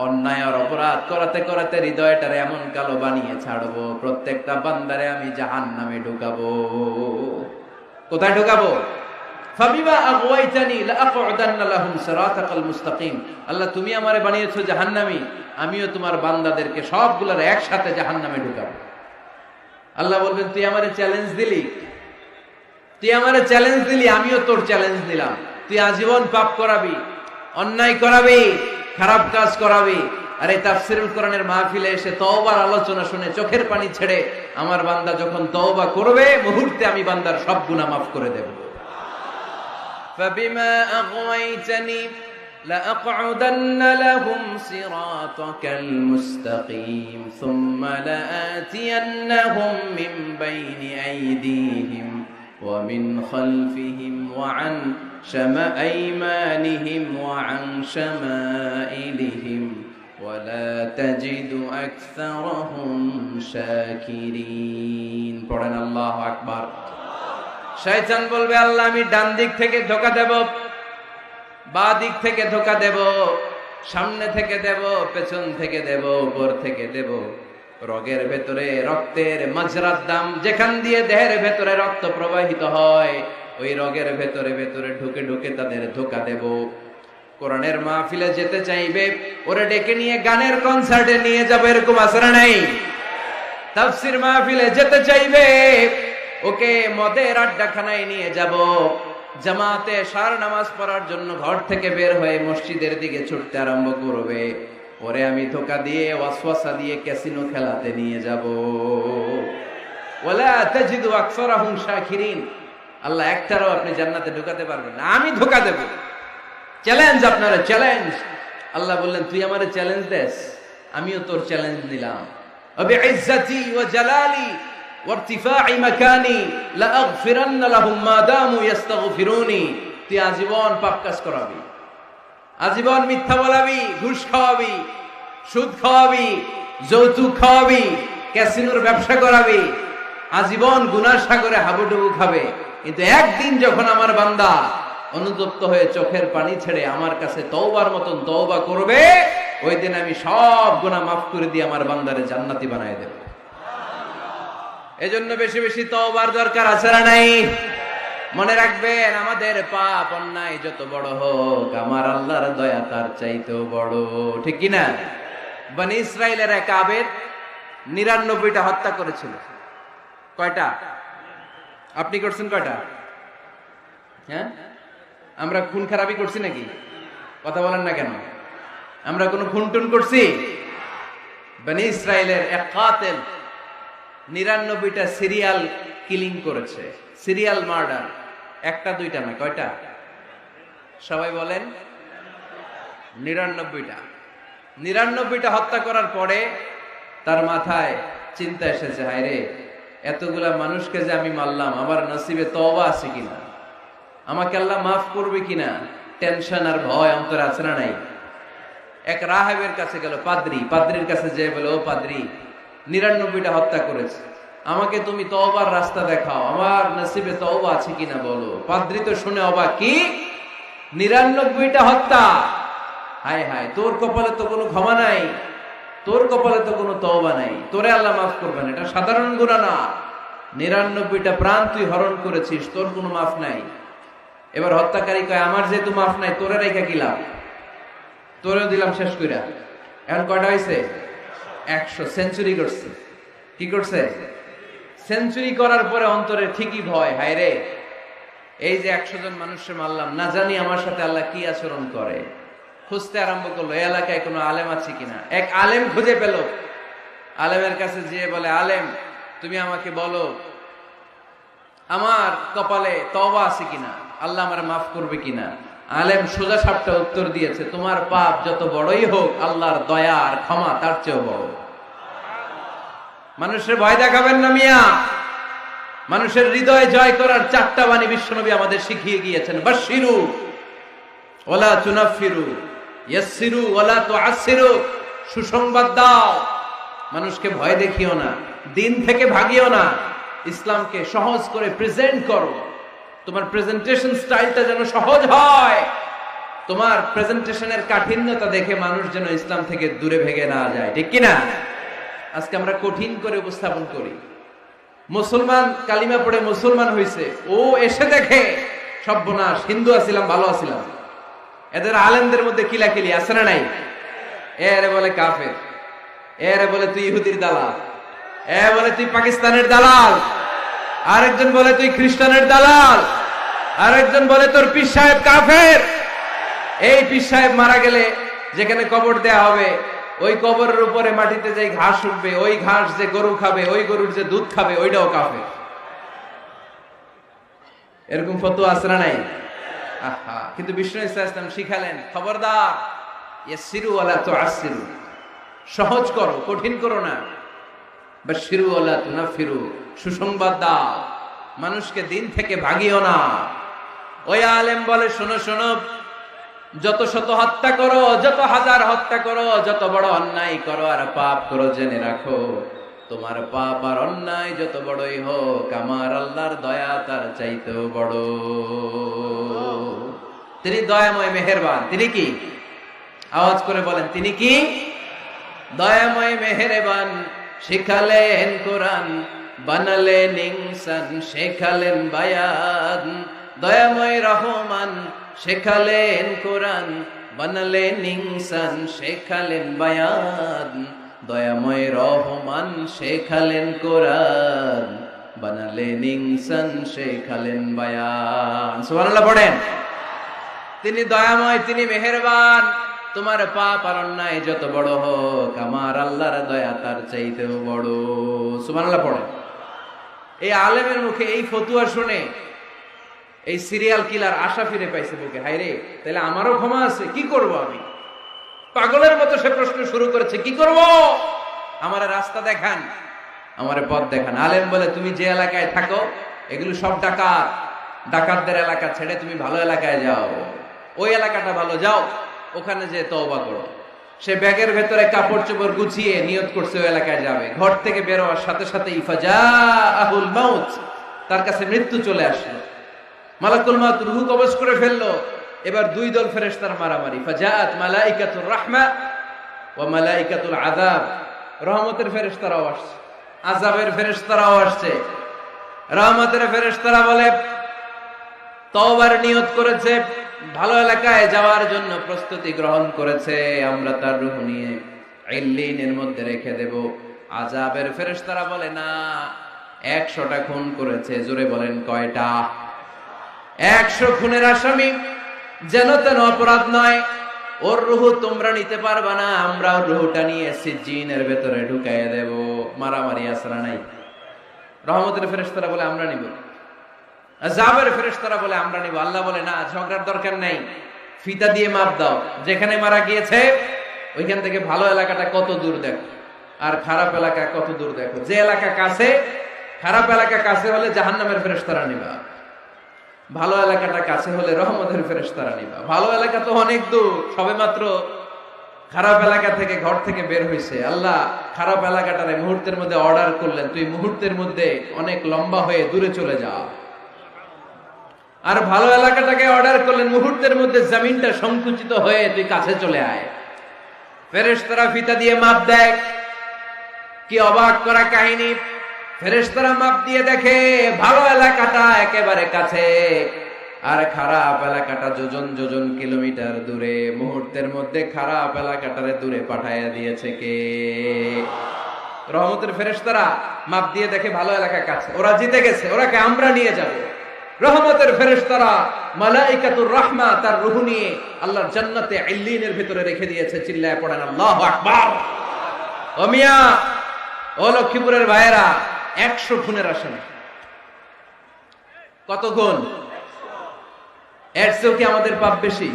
অন্যায় আর অপরাধ করাতে করাতে হৃদয়টারে এমন কালো বানিয়ে ছাড়বো, প্রত্যেকটা বান্দারে আমি জাহান্নামে ঢুকাবো। কোথায় ঢুকাবো? ফাবিমা আগওয়াইতানি লাআকউদান্না লাহুম সিরাতাকাল মুস্তাকিম। আল্লাহ তুমি আমারে বানিয়েছো জাহান্নামী, আমিও তোমার বান্দাদেরকে সবগুলোর একসাথে জাহান্নামে ঢুকাবো। আল্লাহ বলবেন, তুই আমারে চ্যালেঞ্জ দিলি, তুই আমারে চ্যালেঞ্জ দিলি, আমিও তোর চ্যালেঞ্জ দিলাম। তুই আজীবন পাপ করাবি, অন্যায় করাবি, খারাপ কাজ করাবি, আর এই তাফসীরুল কোরআনের মাহফিলে এসে তওবার আলোচনা শুনে চোখের পানি ছেড়ে আমার বান্দা যখন তওবা করবে, মুহূর্তে আমি বান্দার সব গুনাহ মাফ করে দেব। ফাবিমা আগওয়াইতানি লাআকউদান্না লাহুম সিরাতাকাল মুস্তাকিম সুম্মা লাআতিয়ান্নাহুম মিন বাইনি আইদিহিম ওয়া মিন খালফিহিম ওয়া আন শামাআইমানিহিম ওয়া আন শামাইলিহিম ওয়া লা তাজিদু আকসারাহুম শাকিরিন। পড়েন আল্লাহু আকবার। শয়তান বলবে, আল্লাহ আমি ডান দিক থেকে ধোঁকা দেব, বাঁ দিক থেকে ধোঁকা দেব, সামনে থেকে দেব, পেছন থেকে দেব, উপর থেকে দেব, রগের ভেতরে রক্তের মাজরার দাম, যেখান দিয়ে দেহের ভেতরে রক্ত প্রবাহিত হয়, ওই রগের ভেতরে ভেতরে ঢুকে ঢুকে তাদের ধোঁকা দেব। কোরআনের মাহফিলে যেতে চাইবে ওরে ডেকে নিয়ে গানের কনসার্টে নিয়ে যাবে, এরকম আছে না নাই? তাফসীর মাহফিলে যেতে চাইবে ওকে মদের আড্ডাখানায় নিয়ে যাব, জামাতে সার নামাজ পড়ার জন্য ঘর থেকে বের হয়ে মসজিদের দিকে ছুটতে আরম্ভ করবে, ওরে আমি ধোঁকা দিয়ে ওয়াসওয়াসা দিয়ে ক্যাসিনো খেলাতে নিয়ে যাব। ওয়ালা তাজিদু আকসারাহুম শাকিরিন। আল্লাহ একটারও আপনি জান্নাতে ঢুকাতে পারবেন না, আমি ধোঁকা দেব। চ্যালেঞ্জ, আপনারা চ্যালেঞ্জ। আল্লাহ বললেন, তুই আমারে চ্যালেঞ্জ দেস, আমিও তোর চ্যালেঞ্জ দিলাম। বিইজ্জাতি ওয়া জালালি ওয়া ইরতিফা'i মাকানি লাআগফিরান্না লাহুম মা দামু ইস্তাগফিরুনি। তুই আজীবন পাপ কাজ করাবি, আজীবন মিথ্যা বলাবি, ঘুষ খাওয়াবি, সুদ খাওয়াবি, যৌতুক খাওয়াবি, ক্যাসিনোর ব্যবসা করাবি, আজীবন গুনার সাগরে হাবুডুবু খাবে। কিন্তু একদিন যখন আমার বান্দা অনুতপ্ত হয়ে চোখের পানি ছেড়ে আমার কাছে তওবার মতন তওবা করবে, ওই দিন আমি সব গুনাহ মাফ করে দিয়ে আমার বান্দারে জান্নাতি বানায় দেব। এজন্য বেশি বেশি তওবার দরকার আছে না নাই? মনে রাখবেন, আমাদের পাপ অন্যায় যত বড় হোক, আমার আল্লাহর দয়া তার চাইতেও বড়, ঠিক কি না? বনি ইসরাইলের এক আবেদ 99টা হত্যা করেছিল। কয়টা? আপনি করছেন কয়টা? হ্যাঁ, আমরা খুন খারাপি করছি নাকি? কথা বলেন না কেন? আমরা কোনো খুন টুন করছি? বনি ইসরাইলের এক কাতিল 99টা সিরিয়াল কিলিং করেছে, সিরিয়াল মার্ডার। একটা দুইটা না, কয়টা? সবাই বলেন। 99টা 99টা হত্যা করার পরে তার মাথায় চিন্তা এসেছে, হায় রে, এতগুলা মানুষকে যে আমি মারলাম, আমার নসিবে তওবা আছে কিনা, আমাকে আল্লাহ মাফ করবে কিনা, টেনশন আর ভয় অন্তরে আছে না নাই? এক রাহেবের কাছে গেল, পাদ্রির কাছে যেয়ে বলে, ও পাদ্রি, 99টা হত্যা করেছে, আমাকে তুমি তওবার রাস্তা দেখাও, আমার নসিবে তওবা আছে কিনা বলো। পাদ্রি তো শুনে অবাক, কি 99টা হত্যা? হায় হায়, তোর কপালে তো কোনো ক্ষমা নাই, তোর কপালে তো কোনো তওবা নাই, তোরে আল্লাহ মাফ করবেন, এটা সাধারণ গুনাহ না। 99টা প্রাণ তুই হরণ করেছিস, তোর কোনো মাফ নাই। এবার হত্যাকারী কয়, আমার যেহেতু মাফ নাই, তোরে রেখা কি লাভ, তোরেও দিলাম শেষ কইরা। এখন কয়টা হয়েছে? 100। সেঞ্চুরি করছে। কি করছে? সেঞ্চুরি করার পরে অন্তরে ঠিকই ভয়, হায় রে, এই যে 100 জন মানুষকে মারলাম, না জানি আমার সাথে আল্লাহ কি আচরণ করে। খুঁজতে আরম্ভ করলো, এই এলাকায় কোনো আলেম আছে কিনা। এক আলেম খুঁজে পেল, আলেমের কাছে যেয়ে বলে, আলেম, তুমি আমাকে বলো আমার কপালে তওবা আছে কিনা, আল্লাহ আমার মাফ করবে কিনা। আলেম সোজা সাপটা উত্তর দিয়েছে, তোমার পাপ যত বড়ই হোক, আল্লাহর দয়া আর ক্ষমা তার চেয়েও বড়। মানুষের ভয় দেখাবেন না মিয়া। মানুষের হৃদয় জয় করার 4টা বাণী বিশ্বনবী আমাদের শিখিয়ে গিয়েছেন। বাশশিরু ওয়ালা তুনাফিরু, ইয়াসসিরু ওয়ালা তুআসসিরু, সুসংবাদ দাও, মানুষকে ভয় দেখিও না, দিন থেকে ভাগিও না, ইসলামকে সহজ করে প্রেজেন্ট করো। তোমার প্রেজেন্টেশন স্টাইলটা যেন সহজ হয়, তোমার প্রেজেন্টেশনের কাঠিন্যতা দেখে মানুষ যেন ইসলাম থেকে দূরে ভেগে না যায়, ঠিক কিনা? আজকে আমরা কঠিন করে উপস্থাপন করি। মুসলমান কালিমা পড়ে মুসলমান হইছে, ও এসে দেখে সর্বনাশ, হিন্দু আছিলাম ভালো আছিলাম। এদের আলেমদের মধ্যে কিলাকিলি আছে না নাই? এরে বলে কাফের, এরে বলে তুই ইহুদির দালাল, এ বলে তুই পাকিস্তানের দালাল, আরেকজন বলে তুই খ্রিস্টানের দালাল, আরেকজন বলে তোর পীর সাহেব কাফের। এই পীর সাহেব মারা গেলে যেখানে কবর দেয়া হবে, ওই কবরের উপরে মাটিতে যে ঘাস উঠবে, ওই ঘাস যে গরু খাবে, ওই গরুর যে দুধ খাবে, ওইটাও কাফের। এরকম ফতোয়া আছে না নাই? আহা, কিন্তু বিষ্ণু ইসলাম শিখালেন, খবরদার, ইয়াসসিরু ওয়ালা তুআসসিরু, সহজ করো, কঠিন করো না। বাশশিরু ওয়ালা তুনাফিরু, সুসংবাদ দাও, মানুষকে দিন থেকে ভাগিও না। ওই আলেম বলে, শোনো শোনো, যত শত হত্যা করো, যত হাজার হত্যা করো, যত বড় অন্যায় করো আর পাপ করো, জেনে রাখো, তোমার পাপ আর অন্যায় যত বড়ই হোক, আমার আল্লাহর দয়া তার চাইতেও বড়। তিনি দয়াময় মেহেরবান। তিনি কি? আওয়াজ করে বলেন, তিনি কি? দয়াময় মেহেরবান। শিখালেন কোরআন, বানালেন ইনসান, শেখালেন বায়ান। দয়াময় রহমান, শেখালেন কোরআন, বানালেন ইনসান, শেখালেন বায়ান। দয়াময় রহমান, শেখালেন কোরআন, বানালেন ইনসান, শেখালেন বায়ান। সুবহানাল্লাহ পড়েন। তিনি দয়াময়, তিনি মেহেরবান। তোমার পাপ আর অন্যায় যত বড় হোক, আমার আল্লাহর দয়া তার চাইতেও বড়। সুবহানাল্লাহ পড়েন। এই আলেমের মুখে এই ফতুয়া শুনে এই সিরিয়াল কিলার আশা ফিরে পাইছে বুকে, হায় রে, তাহলে আমারও ক্ষমা আছে, কি করব আমি? পাগলের মতো সে প্রশ্ন শুরু করেছে, কি করব? আমারে রাস্তা দেখান, আমারে পথ দেখান। আলেম বলে, তুমি যে এলাকায় থাকো এগুলো সব ডাকাত, ডাকাতদের এলাকা ছেড়ে তুমি ভালো এলাকায় যাও, ওই এলাকাটা ভালো, যাও ওখানে যে তওবা করো। সে ব্যাগের ভেতরে কাপড় চোপড় গুছিয়ে নিয়ত করছে ওই এলাকায় যাবে। ঘর থেকে বের হওয়ার সাথে সাথে ইফাজাহুল মাউত, তার কাছে মৃত্যু চলে আসলো। মালাকুল মাউত রূহ কবজ করে ফেললো। এবার দুই দল ফেরেশতার মারামারি। ফাজাআত মালাইকাতুর রাহমা ওয়া মালাইকাতুল আযাব, রহমতের ফেরেশতারাও আসছে, আযাবের ফেরেশতারাও আসছে। রহমতের ফেরেশতারা বলে, তওবার নিয়ত করেছে, ভালো এলাকায় যাওয়ার জন্য প্রস্তুতি গ্রহণ করেছে, আমরা তার রূহ নিয়ে ইল্লিনের মধ্যে রেখে দেব। আযাবের ফেরেশতারা বলে, না, 100টা খুন করেছে। জোরে বলেন, কয়টা? 100 খুনের আসামি, যেন তেন অপরাধ নয়, ওর রূহ তোমরা নিতে পারবা না, আমরা ওর রূহটা নিয়ে সিজ্জিনের ভেতরে ঢুকাইয়ে দেব। মারামারি আসরা নাই। রহমতের ফেরেশতারা বলে, আমরা নিব। আযাবের ফেরেশতারা বলে, আমরা নিব। আল্লাহ বলে, না, ঝগড়ার দরকার নাই, ফিতা দিয়ে মাপ দাও, যেখানে মারা গিয়েছে ওইখান থেকে ভালো এলাকাটা কত দূর দেখো, আর খারাপ এলাকা কত দূর দেখো। যে এলাকা কাছে, খারাপ এলাকা কাছে হলে জাহান্নামের ফেরেশতারা নিবা, ভালো এলাকাটা কাছে হলে রহমতের ফেরেশতারা নিবা। ভালো এলাকা তো অনেক দূর, সবেমাত্র খারাপ এলাকা থেকে ঘর থেকে বের হইছে, আল্লাহ খারাপ এলাকাটারে মুহূর্তের মধ্যে অর্ডার করলেন, তুই মুহূর্তের মধ্যে অনেক লম্বা হয়ে দূরে চলে যা। আর ভালো এলাকাটাকে অর্ডার করলেন, মুহূর্তের মধ্যে জমিনটা সংকুচিত হয়ে তুই কাছে চলে আয়। ফেরেশতারা ফিতা দিয়ে মাপ দেয়, কি অবাক করা কাহিনী। ফেরেশতারা মাপ দিয়ে দেখে ভালো এলাকাটা একেবারে কাছে, আর খারাপ এলাকাটা যোজন যোজন কিলোমিটার দূরে। মুহূর্তের মধ্যে খারাপ এলাকাটারে দূরে পাঠাইয়া দিয়েছে কে? রহমতের ফেরেশতারা মাপ দিয়ে দেখে ভালো এলাকা কাছে, ওরা জিতে গেছে, ওরাকে আমরা নিয়ে যাব। রহমতের ফেরেশতারা মালাইকাতুর রাহমা তার রূহ নিয়ে আল্লাহর জান্নাতে ইল্লিনের ভিতরে রেখে দিয়েছে। চিল্লায় পড়েন আল্লাহু আকবার। ও মিয়া, ও লক্ষ্মীপুরের ভাইয়েরা, 100 খুনের আসামি। কত গুণ? এর চেয়েও কি আমাদের পাপ বেশি?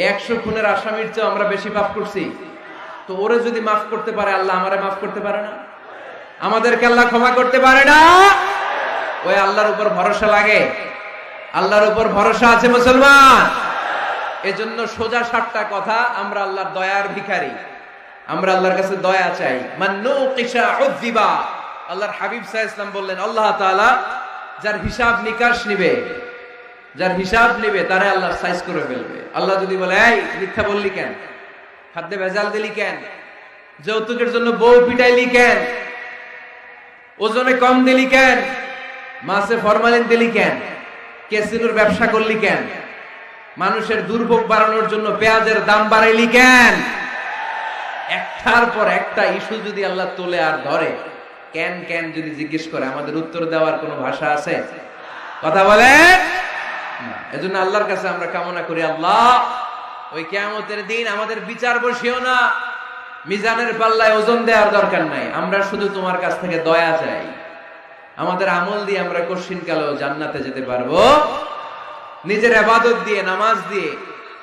100 খুনের আসামির চেয়ে আমরা বেশি পাপ করছি। তো ওরে যদি মাফ করতে পারে আল্লাহ, আমারে মাফ করতে পারে না? আমাদেরকে আল্লাহ ক্ষমা করতে পারে না? ওই আল্লাহর উপর ভরসা লাগে? আল্লাহর উপর ভরসা আছে মুসলমান? এজন্য সোজা সাতটা কথা, আমরা আল্লাহর দয়ার ভিখারি, আমরা আল্লাহর কাছে দয়া চাই। মান্নু কিসা উযিবা। আল্লাহর হাবিব সাল্লাল্লাহু আলাইহি ওয়াসাল্লাম বললেন, আল্লাহ তাআলা যার হিসাব নিকাশ নিবে, যার হিসাব নিবে তারে আল্লাহ সাইজ করে ফেলবে। আল্লাহ যদি বলে, এই মিথ্যা বললি কেন, খাদ্যে ভেজাল দিলি কেন, যৌতুকের জন্য বউ পিটাইলি কেন, ওজনে কম দিলি কেন, মাছে ফরমালিন দিলি কেন, ক্যাসিনোর ব্যবসা করলি কেন, মানুষের দুর্ভোগ বাড়ানোর জন্য পেঁয়াজের দাম বাড়াইলি কেন, একটার পর একটা ইস্যু যদি আল্লাহ তোলে আর ধরে, কেন কেন যদি জিজ্ঞেস করে, আমাদের উত্তর দেওয়ার কোনো ভাষা আছে? কথা বলেন। এজন্য আল্লাহর কাছে আমরা কামনা করি, আল্লাহ ওই কিয়ামতের দিন আমাদের বিচার বসিও না, মিজানের পাল্লায় ওজন দেওয়ার দরকার নাই, আমরা শুধু তোমার কাছ থেকে দয়া চাই। আমাদের আমল দিয়ে আমরা কঠিনকালেও জান্নাতে যেতে পারবো, নিজের ইবাদত দিয়ে, নামাজ দিয়ে,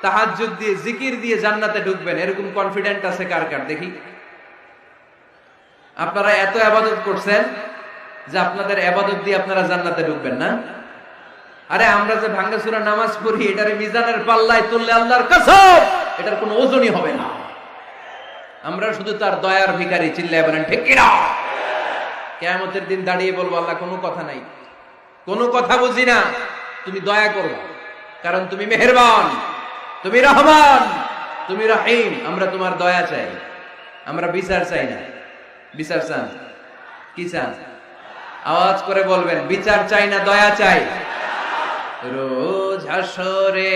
তাহাজ্জুদ দিয়ে, জিকির দিয়ে জান্নাতে ঢুকবেন, এরকম কনফিডেন্ট আছে কার কার? দেখি। আপনারা এত ইবাদত করছেন যে আপনাদের ইবাদত দিয়ে আপনারা জান্নাতে ঢুকবেন না? আরে আমরা যে ভাঙ্গাচুরা নামাজ পড়ি, এটারে মিজানের পাল্লায় তুললে আল্লাহর কসম এটার কোনো ওজনই হবে না। আমরা শুধু তার দয়ার ভিখারি। চিল্লায় বলেন ঠিক কি না? কিয়ামতের দিন দাঁড়িয়ে বলবো, আল্লাহ কোনো কথা নাই, কোনো কথা বুঝি না, তুমি দয়া করো, কারণ তুমি মেহেরবান, তুমি রহমান, তুমি রহিম। আমরা তোমার দয়া চাই, আমরা বিচার চাই না। বিচার চান? কি চান? আওয়াজ করে বলবেন, বিচার চাই না দয়া চাই। রোজ হাসরে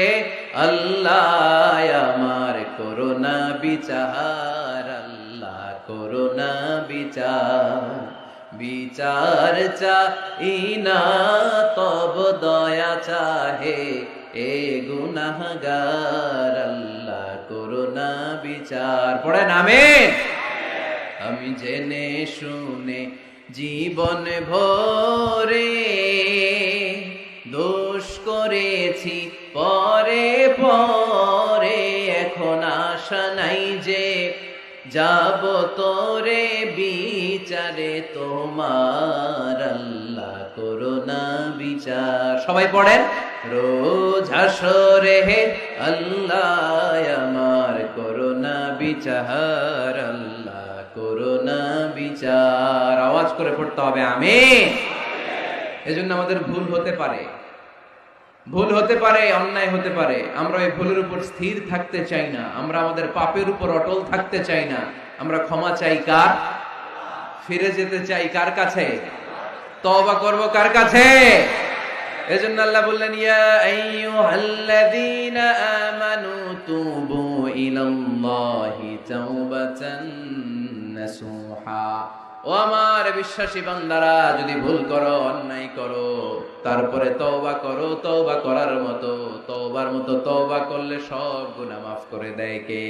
আল্লাহ আমার করোনা বিচার, আল্লাহ করোনা বিচার, বিচার চাই না তব দয়া চাহে এ গুনাহগার, আল্লাহ করোনা বিচার। পড়েন আমিন। আমি জেনে শুনে জীবন ভরে দোষ করেছি পরে পরে, এখন আশা নাই যে যাব তোরে বিচারে তোমার, আল্লাহ করোনা বিচার। সবাই পড়েন, রোজ হাসরে আল্লাহ আমার করোনা বিচার, আল্লাহ করোনা বিচার। আওয়াজ করে পড়তে হবে আমিন। এজন্য আমাদের ভুল হতে পারে, ভুল হতে পারে, অন্যায় হতে পারে, আমরা ওই ভুলের উপর স্থির থাকতে চাই না, আমরা আমাদের পাপের উপর অটল থাকতে চাই না। আমরা ক্ষমা চাই কার? ফিরে যেতে চাই কার কাছে? তওবা করব কার কাছে? এজন্য আল্লাহ বললেন, ইয়া আইয়ুহাল্লাযীনা আমানু তুবু ইলাল্লাহি তাওবাতান নাসুহা। ও আমার বিশ্বাসী বান্দারা, যদি ভুল করো, অন্যায় করো, তারপরে তওবা করো, তওবা করার মতো, তওবার মতো তওবা করলে সব গুনাহ মাফ করে দেয় কে?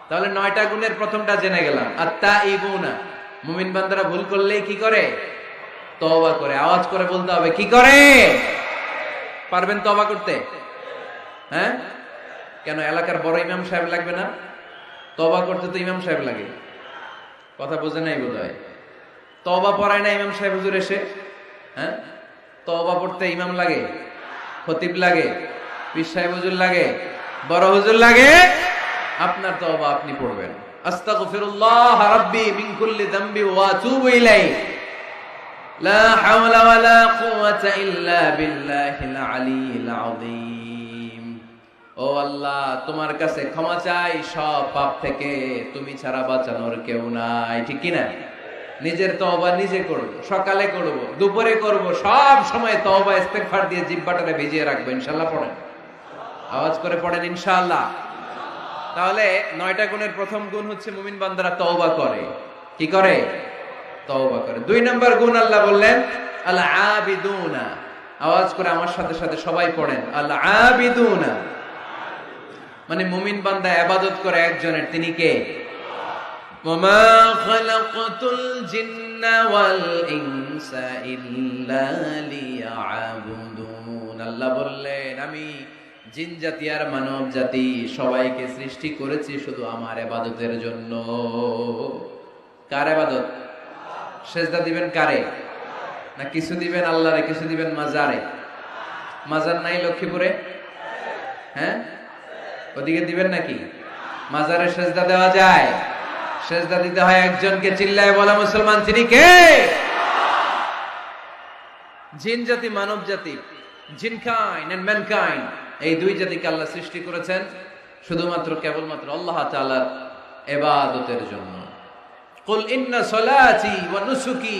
তাহলে 9টা গুণের প্রথমটা জেনে গেলাম, আত-তাইবুনা। মুমিন বান্দারা ভুল করলেই কি করে? তওবা করে। আওয়াজ করে বলতে হবে, কি করে? পারবেন তওবা করতে? হ্যাঁ, কেন এলাকার বড় ইমাম সাহেব লাগবে না? তওবা করতে তো ইমাম সাহেব লাগে। কথা বোঝে নাই বোধহয়। তওবা পড়ায় না ইমাম সাহেব হুজুর এসে? হ্যাঁ, তওবা পড়তে ইমাম লাগে, খতিব লাগে, পীর সাহেব হুজুর লাগে, বড় হুজুর লাগে। আপনার তওবা আপনি পড়বেন। আস্তাগফিরুল্লাহ রাব্বি মিন কুল্লি যামবি ওয়া আতুবু ইলাইহি লা হাওলা ওয়ালা কুওয়াতা ইল্লা বিল্লাহিল আলিয়্যিল আযীম। ও আল্লাহ, তোমার কাছে ক্ষমা চাই সব পাপ থেকে, তুমি ছাড়া বাঁচানোর কেউ নাই। ঠিক কি না? নিজের তওবা নিজে করব, সকালে করব, দুপুরে করব, সব সময় তওবা ইস্তেগফার দিয়ে জিহ্বাটারে ভিজিয়ে রাখবো। ইনশাআল্লাহ পড়েন, আওয়াজ করে পড়েন ইনশাআল্লাহ। তাহলে 9টা গুণের প্রথম গুণ হচ্ছে মুমিন বান্দারা তওবা করে। কি করে? তওবা করে। 2 নম্বর গুণ আল্লাহ বললেন আল আবিদুনা। আওয়াজ করে আমার সাথে সাথে সবাই পড়েন আল আবিদুনা। মানে মুমিন বান্দা ইবাদত করে একজনের, তিনি কে? ওয়ামা খালাকাতুল জিন্না ওয়াল ইনসা ইল্লা লিয়াবুদুন। আল্লাহ বললেন আমি জিন জাতি আর মানব জাতি সবাইকে সৃষ্টি করেছি শুধু আমার ইবাদতের জন্য। কার ইবাদত? সেজদা দিবেন কারে? না কিছু দিবেন আল্লাহরে, কিছু দিবেন মাজারে? মাজার নাই লক্ষ্মীপুরে? হ্যাঁ, ওদিকে দিবেন নাকি? মাজারে সেজদা দেওয়া যায়? সেজদা দিতে হয় একজনকে। চিল্লায় বলা মুসলমান, তিনি কে? জিন জাতি মানব জাতি, জিনকাইন্ড এন্ড ম্যানকাইন্ড, এই দুই জাতিকে আল্লাহ সৃষ্টি করেছেন শুধুমাত্র কেবলমাত্র আল্লাহ তাআলার ইবাদতের জন্য। কুল ইন্না সলাতি ওয়া নুসুকি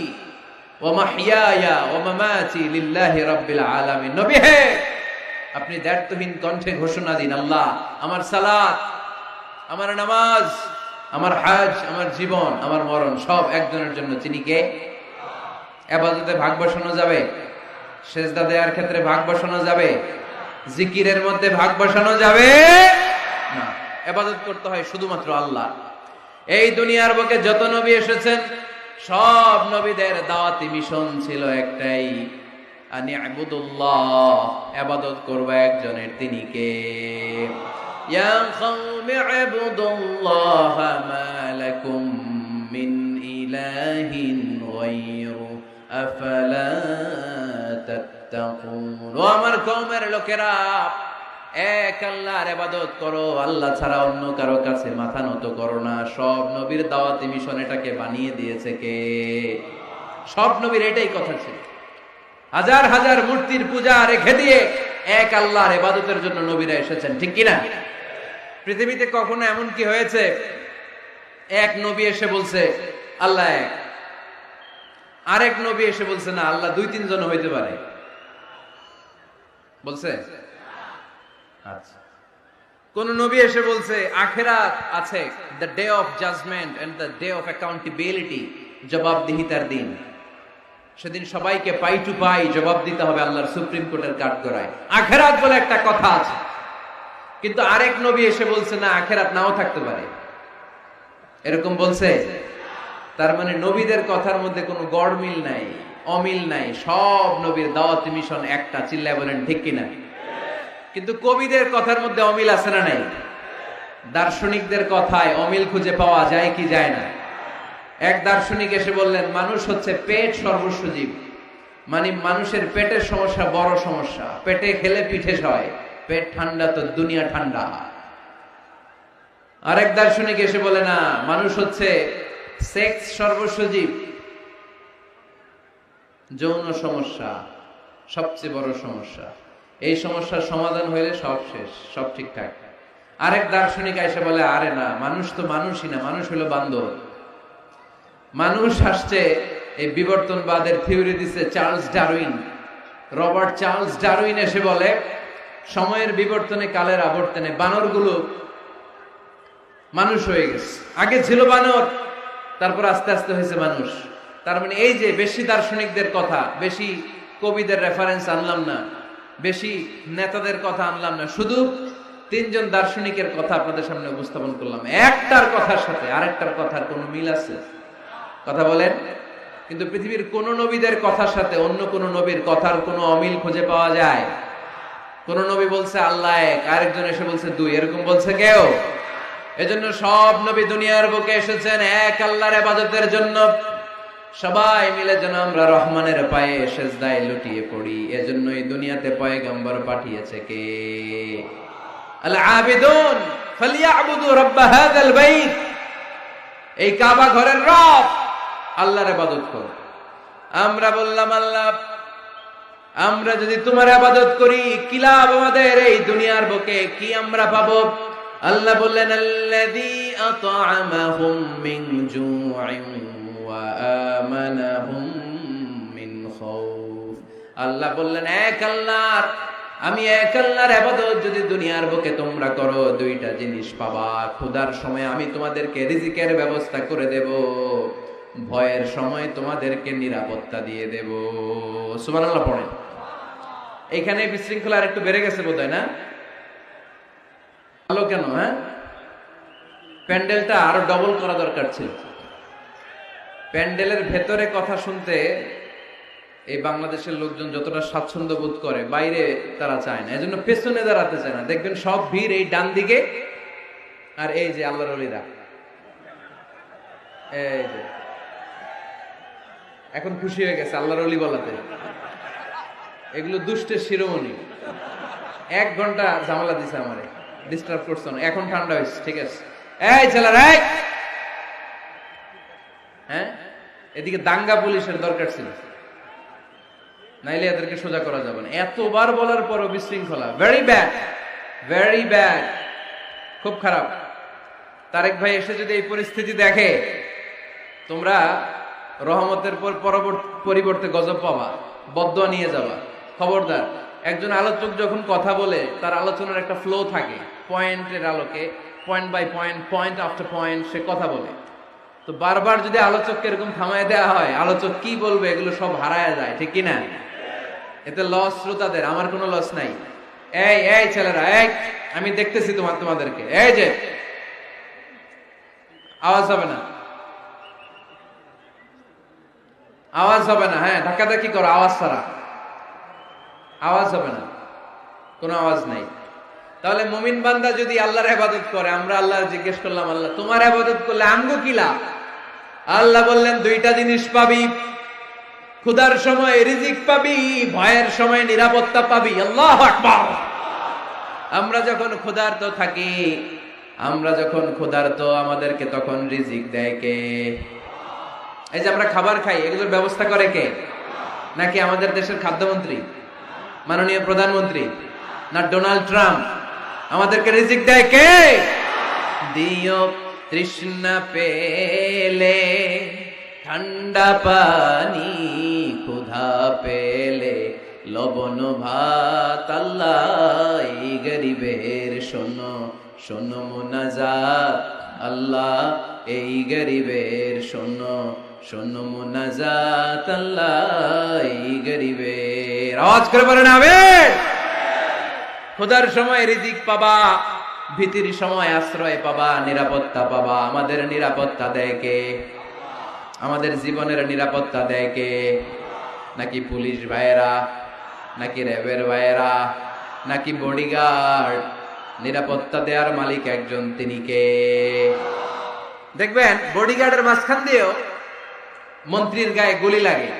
ওয়া মাহইয়ায়া ওয়া মামাতি লিল্লাহি রাব্বিল আলামিন। নবী হে, আপনি দ্ব্যর্থহীন কণ্ঠে ঘোষণা দিন, আল্লাহ আমার সালাত, আমার নামাজ, আমার হজ, আমার জীবন, আমার মরণ সব একজনের জন্য। তিনি কে? ইবাদতে ভাগ বসানো যাবে? সেজদা দেওয়ার ক্ষেত্রে ভাগ বসানো যাবে? জিকিরের মধ্যে ভাগ বসানো যাবে না। ইবাদত করতে হয় শুধুমাত্র আল্লাহ। এই দুনিয়ার বুকে যত নবী এসেছেন সব নবীদের দাওয়াতি মিশন ছিল একটাই, আনি ইবুদুল্লাহ, ইবাদত করবে একজনের, তিনি কে? ইয়া কওমি ইবুদুল্লাহ মা লাকুম মিন ইলাহিন গায়রু আফালা তাত্তাকুন। ও আমার কওমের লোকেরা, এক আল্লাহর ইবাদত করো, আল্লাহ ছাড়া অন্য কারো কাছে মাথা নত করো না। সব নবীর দাওয়াতি মিশন এটাকে বানিয়ে দিয়েছে কে? সব নবীর এটাই কথা ছিল। হাজার হাজার মূর্তির পূজা রেখে দিয়ে এক আল্লাহর ইবাদতের জন্য নবীরা এসেছেন। ঠিক কি না? পৃথিবীতে কখনো এমন কি হয়েছে এক নবী এসে বলছে আল্লাহ এক, আরেক নবী এসে বলছে না আল্লাহ 2-3 জন হইতে পারে? বলছে? আচ্ছা, কোন নবী এসে বলছে আখিরাত আছে, the day of judgment and the day of accountability, জবাবদিহিতার দিন, সেদিন সবাইকে পাই টু পাই জবাব দিতে হবে আল্লাহর সুপ্রিম কোর্টের কাঠগড়ায়। আখিরাত বলে একটা কথা আছে, কিন্তু আরেক নবী এসে বলছে না আখিরাত নাও থাকতে পারে। এরকম বলছে? তার মানে নবীদের কথার মধ্যে কোনো গড়মিল নাই, অমিল নাই। সব নবীর দাওয়াতি মিশন একটা। চিল্লায় বলেন ঠিক কিনা? কিন্তু কবিদের কথার মধ্যে অমিল আছে না নাই? দার্শনিকদের কথায় অমিল খুঁজে পাওয়া যায় কি যায় না? এক দার্শনিক এসে বললেন মানুষ হচ্ছে পেট সর্বস্ব জীব, মানে মানুষের পেটের সমস্যা বড় সমস্যা, পেটে খেলে পিঠে সয়, পেট ঠান্ডা তো দুনিয়া ঠান্ডা। আরেক দার্শনিক এসে বলে না, মানুষ হচ্ছে সেক্স সর্বস্ব জীব, যৌন সমস্যা সবচেয়ে বড় সমস্যা, এই সমস্যার সমাধান হইলে সব শেষ, সব ঠিকঠাক। আরেক দার্শনিক এসে বলে আরে না, মানুষ তো মানুষই না, মানুষ হলো বান্দর। মানুষ আসছে, এই বিবর্তনবাদের থিওরি দিছে Charles Darwin, Robert Charles Darwin এসে বলে সময়ের বিবর্তনে কালের আবর্তনে বানরগুলো মানুষ হয়ে গেছে। আগে ছিল বানর, তারপর আস্তে আস্তে হয়েছে মানুষ। তার মানে এই যে বেশি দার্শনিকদের কথা, বেশি কবিদের রেফারেন্স আনলাম না, বেশি নেতাদের কথা আনলাম না, শুধু 3 জন দার্শনিকের কথা আপনাদের সামনে উপস্থাপন করলাম। একটার কথার সাথে আরেকটার কথার কোনো মিল আছে? কথা বলেন। কিন্তু পৃথিবীর কোন নবীদের কথার সাথে অন্য কোন নবীর কথার কোনো অমিল খুঁজে পাওয়া যায়? কোন নবী বলছে আল্লাহ এক, আরেকজন এসে বলছে দুই, এরকম বলছে কেউ? এজন্য সব নবী দুনিয়ার বুকে এসেছেন এক আল্লাহর ইবাদতের জন্য। সবাই মিলে যেন আমরা রহমানের পায়ে সেজদায় লুটিয়ে পড়ি। এজন্যই দুনিয়াতে পয়গম্বর পাঠিয়েছে কে? আল আবিদুন ফালিয়াবুদু রাব্ব হাযাল বাইত। এই কাবা ঘরের রব আল্লাহর ইবাদত করো। আমরা বললাম আল্লাহ, আমরা যদি তোমার ইবাদত করি কি লাভ আমাদের এই দুনিয়ার বুকে, কি আমরা পাবো? আল্লাহ বললেন আল্লাযী আত'আমাহুম মিন জু'ইন ওয়া আমানাহুম মিন খাউফ। আল্লাহ বললেন এক আল্লাহর, আমি এক আল্লাহর ইবাদত যদি দুনিয়ার বুকে তোমরা করো, দুইটা জিনিস পাবা। ক্ষুধার সময় আমি তোমাদেরকে রিজিকের ব্যবস্থা করে দেব, ভয়ের সময় তোমাদেরকে নিরাপত্তা দিয়ে দেব। সুবহানাল্লাহ পড়েন। এখানে বিশৃঙ্খলা আর একটু বেড়ে গেছে বোধহয়, না? ভালো কেন? হ্যাঁ, প্যান্ডেলটা আরো ডবল করা দরকার ছিল। প্যান্ডেলের ভেতরে কথা শুনতে এই বাংলাদেশের লোকজন যতটা স্বাচ্ছন্দ্য বোধ করে, বাইরে তারা চায় না। এজন্য পেছনে দাঁড়াতে চায় না। দেখবেন সব ভিড় এই ডান দিকে, আর এই যে আল্লাহর ওলিরা, এই যে এখন খুশি হয়ে গেছে আল্লাহর ওলি বলাতে। এগুলো দুষ্টের শিরোমণি। 1 ঘন্টা ঝামেলা দিছে আমারে, ডিস্টার্ব করছে না। এখন ঠান্ডা হয়েছে, ঠিক আছে? এই ছেলেরা, হ্যাঁ, এদিকে দাঙ্গা পুলিশের দরকার ছিল, নাইলে এদেরকে সোজা করা যাবে না। এতবার বলার পরও বিশৃঙ্খলা, ভেরি ব্যাড, ভেরি ব্যাড, খুব খারাপ। তারেক ভাই এসে যদি এই পরিস্থিতি দেখে, তোমরা রহমতের পরিবর্তে গজব পাবা, বদদোয়া নিয়ে যাবা। খবরদার। একজন আলোচক যখন কথা বলে, তার আলোচনার একটা ফ্লো থাকে, পয়েন্টের আলোকে, point by point, point after point সে কথা বলে। তো বারবার যদি আলোচককে এরকম থামায় দেওয়া হয়, আলোচক কি বলবে এগুলো সব হারায় যায়, ঠিক কিনা? এতে লস শ্রোতাদের, আমার কোনো লস নাই। এই এই ছেলেরা, এই আমি দেখতেছি তোমাদেরকে, এই যে আওয়াজ হবে না, আওয়াজ হবে না। হ্যাঁ, ধাক্কাধাক্কি করো, আওয়াজ ছাড়া, আওয়াজ হবে না, কোনো আওয়াজ নাই। তাহলে মুমিন বান্দা যদি আল্লাহর ইবাদত করে, আমরা আল্লাহ জিজ্ঞেস করলাম, আল্লাহ তোমার ইবাদত করলে আমগো কি লাভ? আল্লাহ বললেন দুইটা জিনিস পাবি, ক্ষুধার সময় রিজিক পাবি, ভয়ের সময় নিরাপত্তা পাবি। আল্লাহু আকবার। আমরা যখন ক্ষুধার্ত থাকি, আমরা যখন ক্ষুধার্ত, আমাদেরকে তখন রিজিক দেয় কে? এই যে আমরা খাবার খাই, এগুলোর ব্যবস্থা করে কে? নাকি আমাদের দেশের খাদ্যমন্ত্রী, মাননীয় প্রধানমন্ত্রী, না ডোনাল্ড ট্রাম্প? আমাদেরকে রিজিক দেয় কে? দিও তৃষ্ণা পেলে ঠান্ডা পানি, ক্ষুধা পেলে লবণ ভাত। আল্লাহ এই গরিবের শোনো শোনো মুনাজাত, আল্লাহ এই গরিবের শোনো শোনো মুনাজাত, আল্লাহ এই গরিবের। আওয়াজ করে বলেন আমিন। ক্ষুধার সময় রিজিক পাবা, ভীতির সময় আশ্রয় পাবা, নিরাপত্তা পাবা। আমাদের নিরাপত্তা দেয় কে? আমাদের জীবনের নিরাপত্তা দেয় কে? নাকি পুলিশ ভাইয়েরা, নাকি র্যাবের ভাইয়েরা, নাকি বডিগার্ড? নিরাপত্তা দেওয়ার মালিক একজন, তিনি কে? দেখবেন বডিগার্ডের মাঝখান দিয়েও মন্ত্রীর গায়ে গুলি লাগে,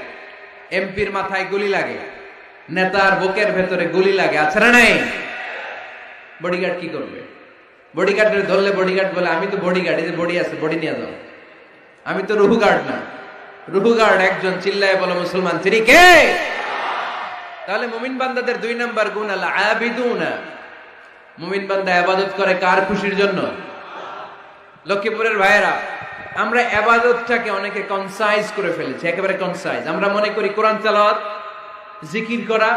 এমপির মাথায় গুলি লাগে, নেতার বুকের ভেতরে গুলি লাগে, আছে না নাই? বডিগার্ড কি করবে? বডিগার্ডের ধরলে বডিগার্ড বলে, আমি তো বডিগার্ড, এই যে বডি আছে, বডি নিয়ে যাও। আমি তো রুহু গার্ড না। রুহু গার্ড একজন, চিল্লায় বলো মুসলমান, তিনি কে? তাহলে মুমিন বান্দাদের 2 নাম্বার গুণ আল আবিদুনা। মুমিন বান্দা ইবাদত করে কার খুশির জন্য? লক্ষ্মীপুরের ভাইয়েরা, আমরা ইবাদতটাকে অনেকে কনসাইজ করে ফেলেছি, একেবারে কনসাইজ। আমরা মনে করি কোরআন তেলাওয়াত, জিকির করা,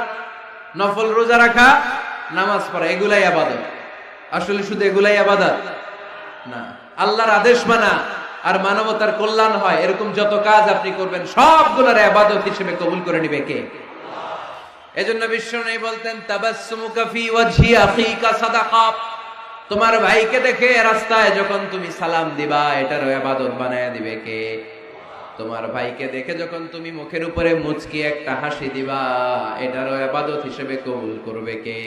নফল রোজা রাখা, নামাজ পড়া এগুলাই ইবাদত। আসলে শুধু এগুলাই ইবাদত না। আল্লাহর আদেশ মানা আর মানবতার কল্যাণ হয়, এরকম যত কাজ আপনি করবেন সবগুলোর ইবাদত হিসেবে কবুল করে নিবে কে? এজন্য বিশ্বনবী বলতেন, তাবাসসুমুকা ফি ওয়াজহি আখিকা সাদাকা। তোমার ভাইকে দেখে রাস্তায় যখন তুমি সালাম দিবা, এটারও ইবাদত বানায়া দিবে কে? তোমার ভাইকে দেখে যখন তুমি মুখের উপরে মুচকি একটা হাসি দিবা, এটারও ইবাদত হিসেবে কবুল করবে কে?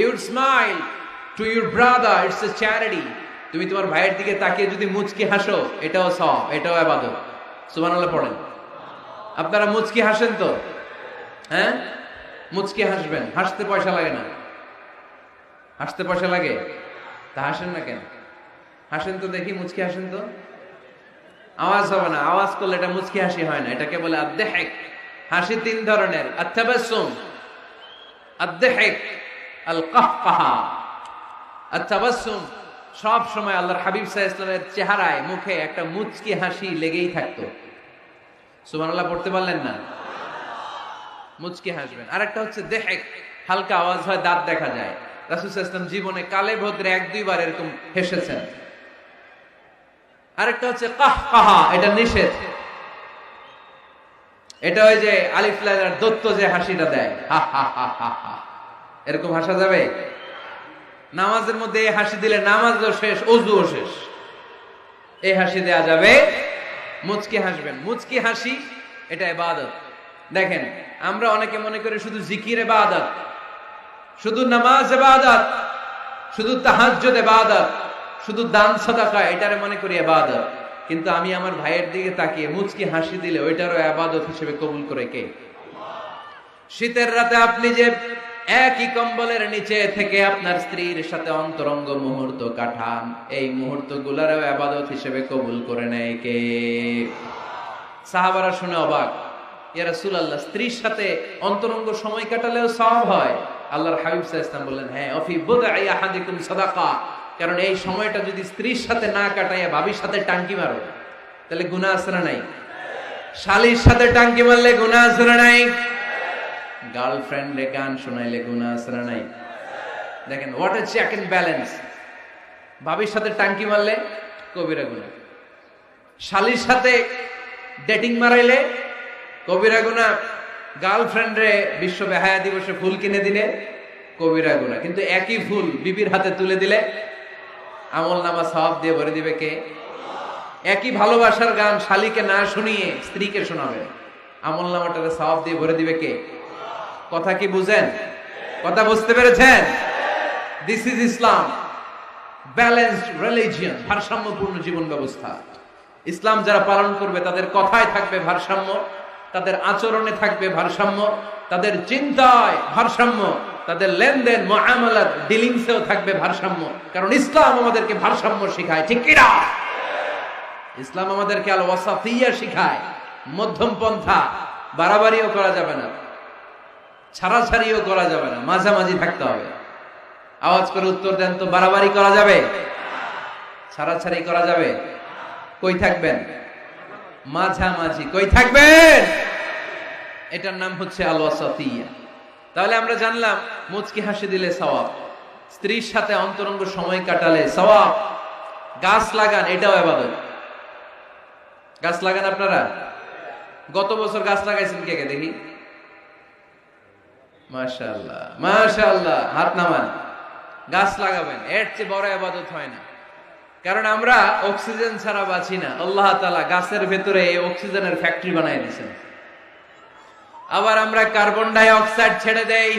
You smile to your brother, it's a charity. তুমি তোমার ভাইয়ের দিকে তাকিয়ে যদি মুচকি হাসো, এটাও সওয়াব, এটাও ইবাদত। সুবহানাল্লাহ পড়েন। আপনারা মুচকি হাসেন তো? হ্যাঁ, মুচকি হাসবেন। হাসতে পয়সা লাগে না? হাসতে পয়সা লাগে? তা হাসেন না কেন? হাসেন তো দেখি, মুচকি হাসেন তো। আওয়াজ হবে না, আওয়াজ করলে এটা মুচকি হাসি হয় না, এটাকে বলে আদ-দাহিক। হাসি তিন ধরনের, আত-তাবাসসুম, আদ-দাহিক, আল-কাহকাহা। আত-তাবাসসুম সব সময় আল্লাহর হাবিব সাল্লাল্লাহু আলাইহি ওয়াসাল্লামের চেহারায়, মুখে একটা মুচকি হাসি লেগেই থাকতো। সুবহানাল্লাহ পড়তে পারলেন না? মুচকি হাসবেন। আরেকটা হচ্ছে দাহিক, হালকা আওয়াজ হয়, দাঁত দেখা যায়। রাসূল সাল্লাল্লাহু আলাইহি ওয়াসাল্লাম জীবনে কালে ভদ্রে এক দুইবার এরকম হেসেছেন। আরেকটা হচ্ছে কাহকাহা, এটা নিষেধ। এটা ওই যে আলিফ লামের দত্ত যে হাসিটা দেয়, হা হা হা হা হা, এরকম হাসা যাবে? নামাজের মধ্যে এই হাসি দিলে নামাজও শেষ, ওযুও শেষ। এই হাসি দেয়া যাবে? মুচকি হাসবেন। মুচকি হাসি এটা ইবাদত। দেখেন, আমরা অনেকে মনে করি শুধু জিকির ইবাদত, শুধু নামাজ ইবাদত, শুধু তাহাজ্জুদ ইবাদত, শুধু দান সাদাকা এটারে মনে করি ইবাদত। কিন্তু আমি আমার ভাইয়ের দিকে তাকিয়ে মুচকি হাসি দিলে ওইটারও ইবাদত হিসেবে কবুল করে কে? শীতের রাতে আপনি যে একই কম্বলের নিচে থেকে আপনার স্ত্রীর সাথে অন্তরঙ্গ মুহূর্ত কাটান, এই মুহূর্তগুলোরও ইবাদত হিসেবে কবুল করে নেয় কে? সাহাবারা শুনে অবাক, ইয়া রাসূলুল্লাহ, স্ত্রীর সাথে অন্তরঙ্গ সময় কাটালেও সওয়াব হয়? আল্লাহর হাবিব সাল্লাল্লাহু আলাইহি ওয়াসাল্লাম বললেন, হ্যাঁ, অফি বুদআই আহাদিকুম সাদাকা। কারণ এই সময়টা যদি স্ত্রীর সাথে না কাটাইয়া ভাবির সাথে টাঙ্কি মারো, তাহলে গুনাহ আছে না নাই? শালীর সাথে টাঙ্কি মারলে গুনাহ আছে না নাই? গার্লফ্রেন্ডে গান শোনাইলে গুনাহ আছে না নাই? দেখেন, what a check and balance. ভাবির সাথে টাঙ্কি মারলে কবিরা গুনাহ, শালীর সাথে ডেটিং মারাইলে কবিরা গুনাহ, গার্লফ্রেন্ডে বিশ্ব বেহায়া দিবসে ফুল কিনে দিলে কবিরা গুনাহ। কিন্তু একই ফুল বিবির হাতে তুলে দিলে আমলনামা সওয়াব দিয়ে ভরে দিবে কে? একই ভালোবাসার গান শালীকে না শুনিয়ে স্ত্রীকে শোনাবে, আমলনামাটাকে সওয়াব দিয়ে ভরে দিবে কে? কথা কি বুঝেন? কথা বুঝতে পেরেছেন? This is Islam, balanced religion, ভারসাম্যপূর্ণ জীবন ব্যবস্থা। ইসলাম যারা পালন করবে তাদের কথায় থাকবে ভারসাম্য, তাদের আচরণে থাকবে ভারসাম্য, তাদের চিন্তায় ভারসাম্য, তাদের লেনদেন মুআমালাত ডিলিংসেও থাকবে ভারসাম্য। কারণ ইসলাম আমাদেরকে ভারসাম্য শেখায়, ঠিক কি না? ইসলাম আমাদেরকে আল ওয়াসাফিয়া শেখায়, মধ্যম পন্থা। বাড়াবাড়িও করা যাবে না, ছাড়াছাড়িও করা যাবে না, মাঝামাঝি থাকতে হবে। আওয়াজ করে উত্তর দেন তো, বাড়াবাড়ি করা যাবে? ছাড়াছাড়ি করা যাবে? কই থাকবেন? মাঝামাঝি। কই থাকবেন? এটার নাম হচ্ছে আল ওয়াসাফিয়া। তাহলে আমরা জানলাম মুচকি হাসি দিলে সওয়াব, স্ত্রীর সাথে অন্তরঙ্গ সময় কাটালে সওয়াব, গাছ লাগান এটাও ইবাদত। গাছ লাগান আপনারা? গত বছর গাছ লাগাইছেন কে কে দেখি? মাশাআল্লাহ, মাশাআল্লাহ, হাত নামান। গাছ লাগাবেন, এর চেয়ে বড় ইবাদত হয় না। কারণ আমরা অক্সিজেন ছাড়া বাঁচি না। আল্লাহ তাআলা গাছের ভেতরে অক্সিজেনের ফ্যাক্টরি বানিয়ে দিয়েছেন। আবার আমরা কার্বন ডাই অক্সাইড ছেড়ে দেই,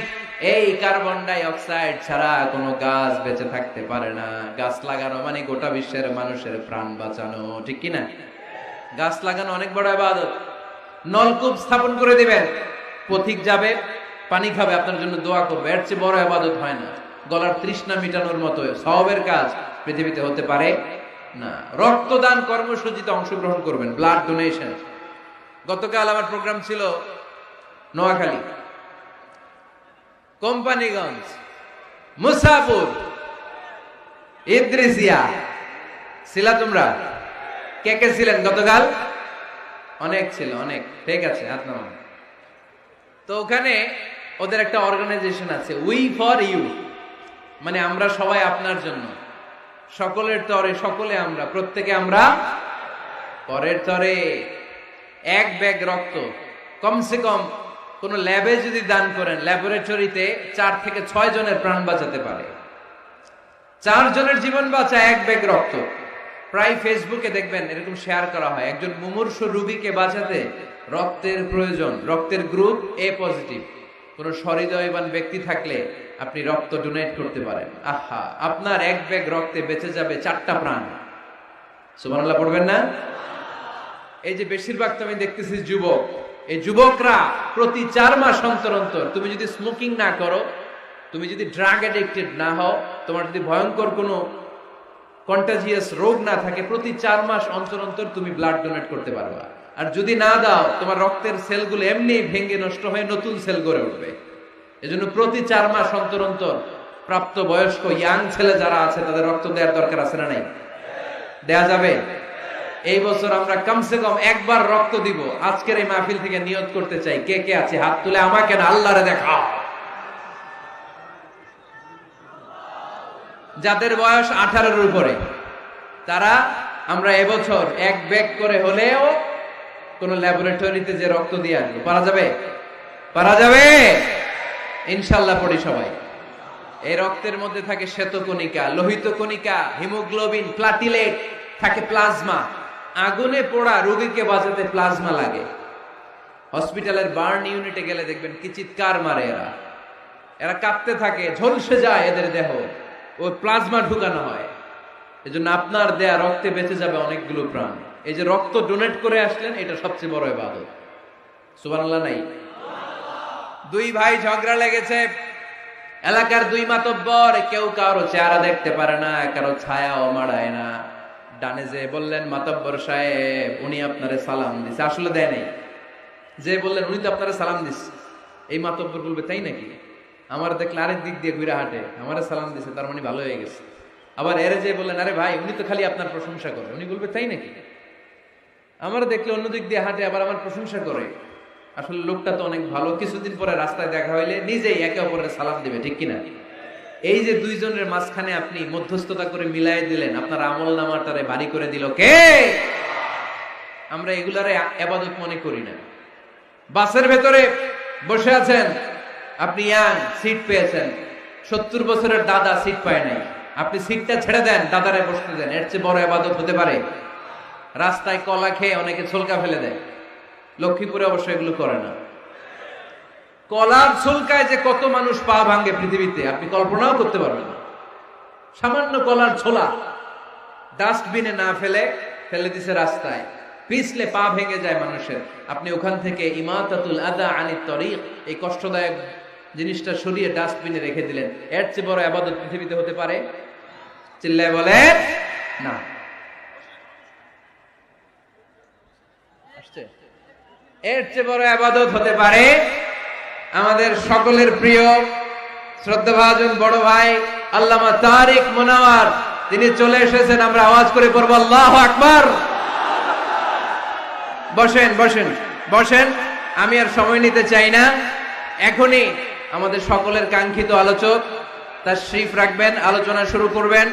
এই কার্বন ডাই অক্সাইড ছাড়া কোনো গাছ বেঁচে থাকতে পারে না। গাছ লাগানো মানে গোটা বিশ্বের মানুষের প্রাণ বাঁচানো, ঠিক কি না? গাছ লাগানো অনেক বড় ইবাদত। নলকূপ স্থাপন করে দিবেন, পথিক যাবে, পানি খাবে, আপনার জন্য দোয়া করবে, এর চেয়ে বড় ইবাদত হয় না। গলার তৃষ্ণা মিটানোর মতো সওয়াবের কাজ পৃথিবীতে হতে পারে না। রক্তদান কর্মসূচিতে অংশগ্রহণ করবেন, ব্লাড ডোনেশন। গতকাল আমার প্রোগ্রাম ছিল নোয়াখালী, কোম্পানিগঞ্জ, মুসাপুর, ইদ্রিসিয়া। ছিলা তোমরা? কে কে ছিলেন গতকাল? অনেক ছিল, অনেক। ঠিক আছে, হাত নামান। তো ওখানে ওদের একটা অর্গানাইজেশন আছে, উই ফর ইউ, মানে আমরা সবাই আপনার জন্য। সকলের তরে সকলে আমরা, প্রত্যেকে আমরা পরের তরে। এক ব্যাগ রক্ত কমসে কম কোন ল্যাবে যদি দান করেন, ল্যাবরেটরিতে 4 থেকে 6 জনের প্রাণ বাঁচাতে পারে। 4 জনের জীবন বাঁচা এক ব্যাগ রক্ত। প্রায় ফেসবুকে দেখবেন এরকম শেয়ার করা হয়, একজন মুমূর্ষু রোগীকে বাঁচাতে রক্তের প্রয়োজন, রক্তের গ্রুপ এ পজিটিভ, কোন সহৃদয়বান ব্যক্তি থাকলে আপনি রক্ত ডোনেট করতে পারেন। আহা, আপনার এক ব্যাগ রক্তে বেঁচে যাবে 4টা প্রাণ। সুবহানাল্লাহ পড়বেন না? এই যে বেশিরভাগ তো আমি দেখতেছি যুবক, এই যুবকরা প্রতি 4 মাস অন্তর অন্তর, তুমি যদি স্মোকিং না করো, তুমি যদি ড্রাগ অ্যাডিক্টেড না হও, তোমার যদি ভয়ঙ্কর কোনো কন্টাজিয়াস রোগ না থাকে, প্রতি 4 মাস অন্তর অন্তর তুমি ব্লাড ডোনেট করতে পারবা। আর যদি না দাও, তোমার রক্তের সেলগুলো এমনি ভেঙে নষ্ট হয়ে নতুন সেল গড়ে উঠবে। এজন্য প্রতি 4 মাস অন্তর অন্তর প্রাপ্ত বয়স্ক ইয়াং ছেলে যারা আছে তাদের রক্ত দেওয়ার দরকার আছে না নাই? দেয়া যাবে? এই বছর আমরা কমসে কম একবার রক্ত দিব। আজকের এই মাহফিল থেকে নিয়ত করতে চাই, কে কে আছে হাত তুলে আমাকে না আল্লাহরে দেখাও। যাদের বয়স 18-এর উপরে তারা আমরা এবছর এক ব্যাগ করে হলেও কোন ল্যাবরেটরিতে যে রক্ত দিয়ে আসবো। পারা যাবে? পারা যাবে ইনশাআল্লাহ। পড়ি সবাই। এই রক্তের মধ্যে থাকে শ্বেতকণিকা, লোহিত কণিকা, হিমোগ্লোবিন, প্লাটিলেট, থাকে প্লাজমা। আগুনে পোড়া রোগীকে বাঁচাতে প্লাজমা লাগে। হসপিটালের বার্ন ইউনিটে গেলে দেখবেন কি চিৎকার মারে এরা, এরা কাঁপতে থাকে, ঝলসে যায় এদের দেহ, ওই প্লাজমা ঢুকানো হয়। এজন্য আপনার দেয়া রক্তে বেঁচে যাবে অনেকগুলো প্রাণ। এই যে রক্ত ডোনেট করে আসলেন, এটা সবচেয়ে বড় ইবাদত। সুবহানাল্লাহ নাই? 2 ভাই ঝগড়া লেগেছে, এলাকার 2 মাতব্বর, কেউ কারো চেহারা দেখতে পারে না, কারো ছায়াও মাড়ায় না। ডানে যে বললেন, মাতব্বর সাহেব উনি আপনারে সালাম দিছে, আসলে দেয় নাই। যে বললেন উনি তো আপনারে সালাম দিছে, এই মাতব্বর বলবে তাই নাকি? আমার দেখলে আরেক দিক দিয়ে ঘুরে হাঁটে, আমারে সালাম দিছে, তার মানে ভালো হয়ে গেছে। আবার এরে যে বললেন, আরে ভাই উনি তো খালি আপনার প্রশংসা করে, উনি বলবে তাই নাকি? আমার দেখলে অন্য দিক দিয়ে হাঁটে, আবার আমার প্রশংসা করে, আসলে লোকটা তো অনেক ভালো। কিছুদিন পরে রাস্তায় দেখা হইলে নিজেই একে অপরের সালাম দিবে, ঠিক কিনা? এই যে 2 জনের মাঝখানে আপনি মধ্যস্থতা করে মিলাই দিলেন, আপনার আমল নামাটারে ভারী করে দিল কে? আমরা এগুলারে ইবাদত মনে করি না। বাসের ভেতরে বসে আছেন, আপনি ইয়াং, সিট পেয়েছেন, 70 বছরের দাদা সিট পায় নাই, আপনি সিটটা ছেড়ে দেন, দাদারে বসতে দেন, এর চেয়ে বড় ইবাদত হতে পারে? রাস্তায় কলা খেয়ে অনেকে ছলকা ফেলে দেয়, লক্ষ্মীপুরে অবশ্য এগুলো করে না। কলার ছলকায় যে কত মানুষ পা ভাঙে পৃথিবীতে আপনি কল্পনাও করতে পারবেন না। সামান্য কলার ছোলা ডাস্টবিনে না ফেলে ফেলে দিছে রাস্তায়, পিছলে পা ভেঙে যায় মানুষের। আপনি ওখান থেকে ইমাতাতুল আদা আনিত তরিক, এই কষ্টদায়ক জিনিসটা সরিয়ে ডাস্টবিনে রেখে দিলেন। এর চেয়ে বড় ইবাদত পৃথিবীতে হতে পারে? চিল্লায় বলেন না। এর চেয়ে বড় ইবাদত হতে পারে আমাদের সকলের প্রিয় শ্রদ্ধাভাজন বড় ভাই আল্লামা তারিক মুনাওয়ার, তিনি চলে এসেছেন। আমরা আওয়াজ করে পড়ব আল্লাহু আকবার। বসেন বসেন বসেন, আমি আর সময় নিতে চাই না। এখনই আমাদের সকলের কাঙ্ক্ষিত আলোচক তাশরীফ রাখবেন, আলোচনা শুরু করবেন।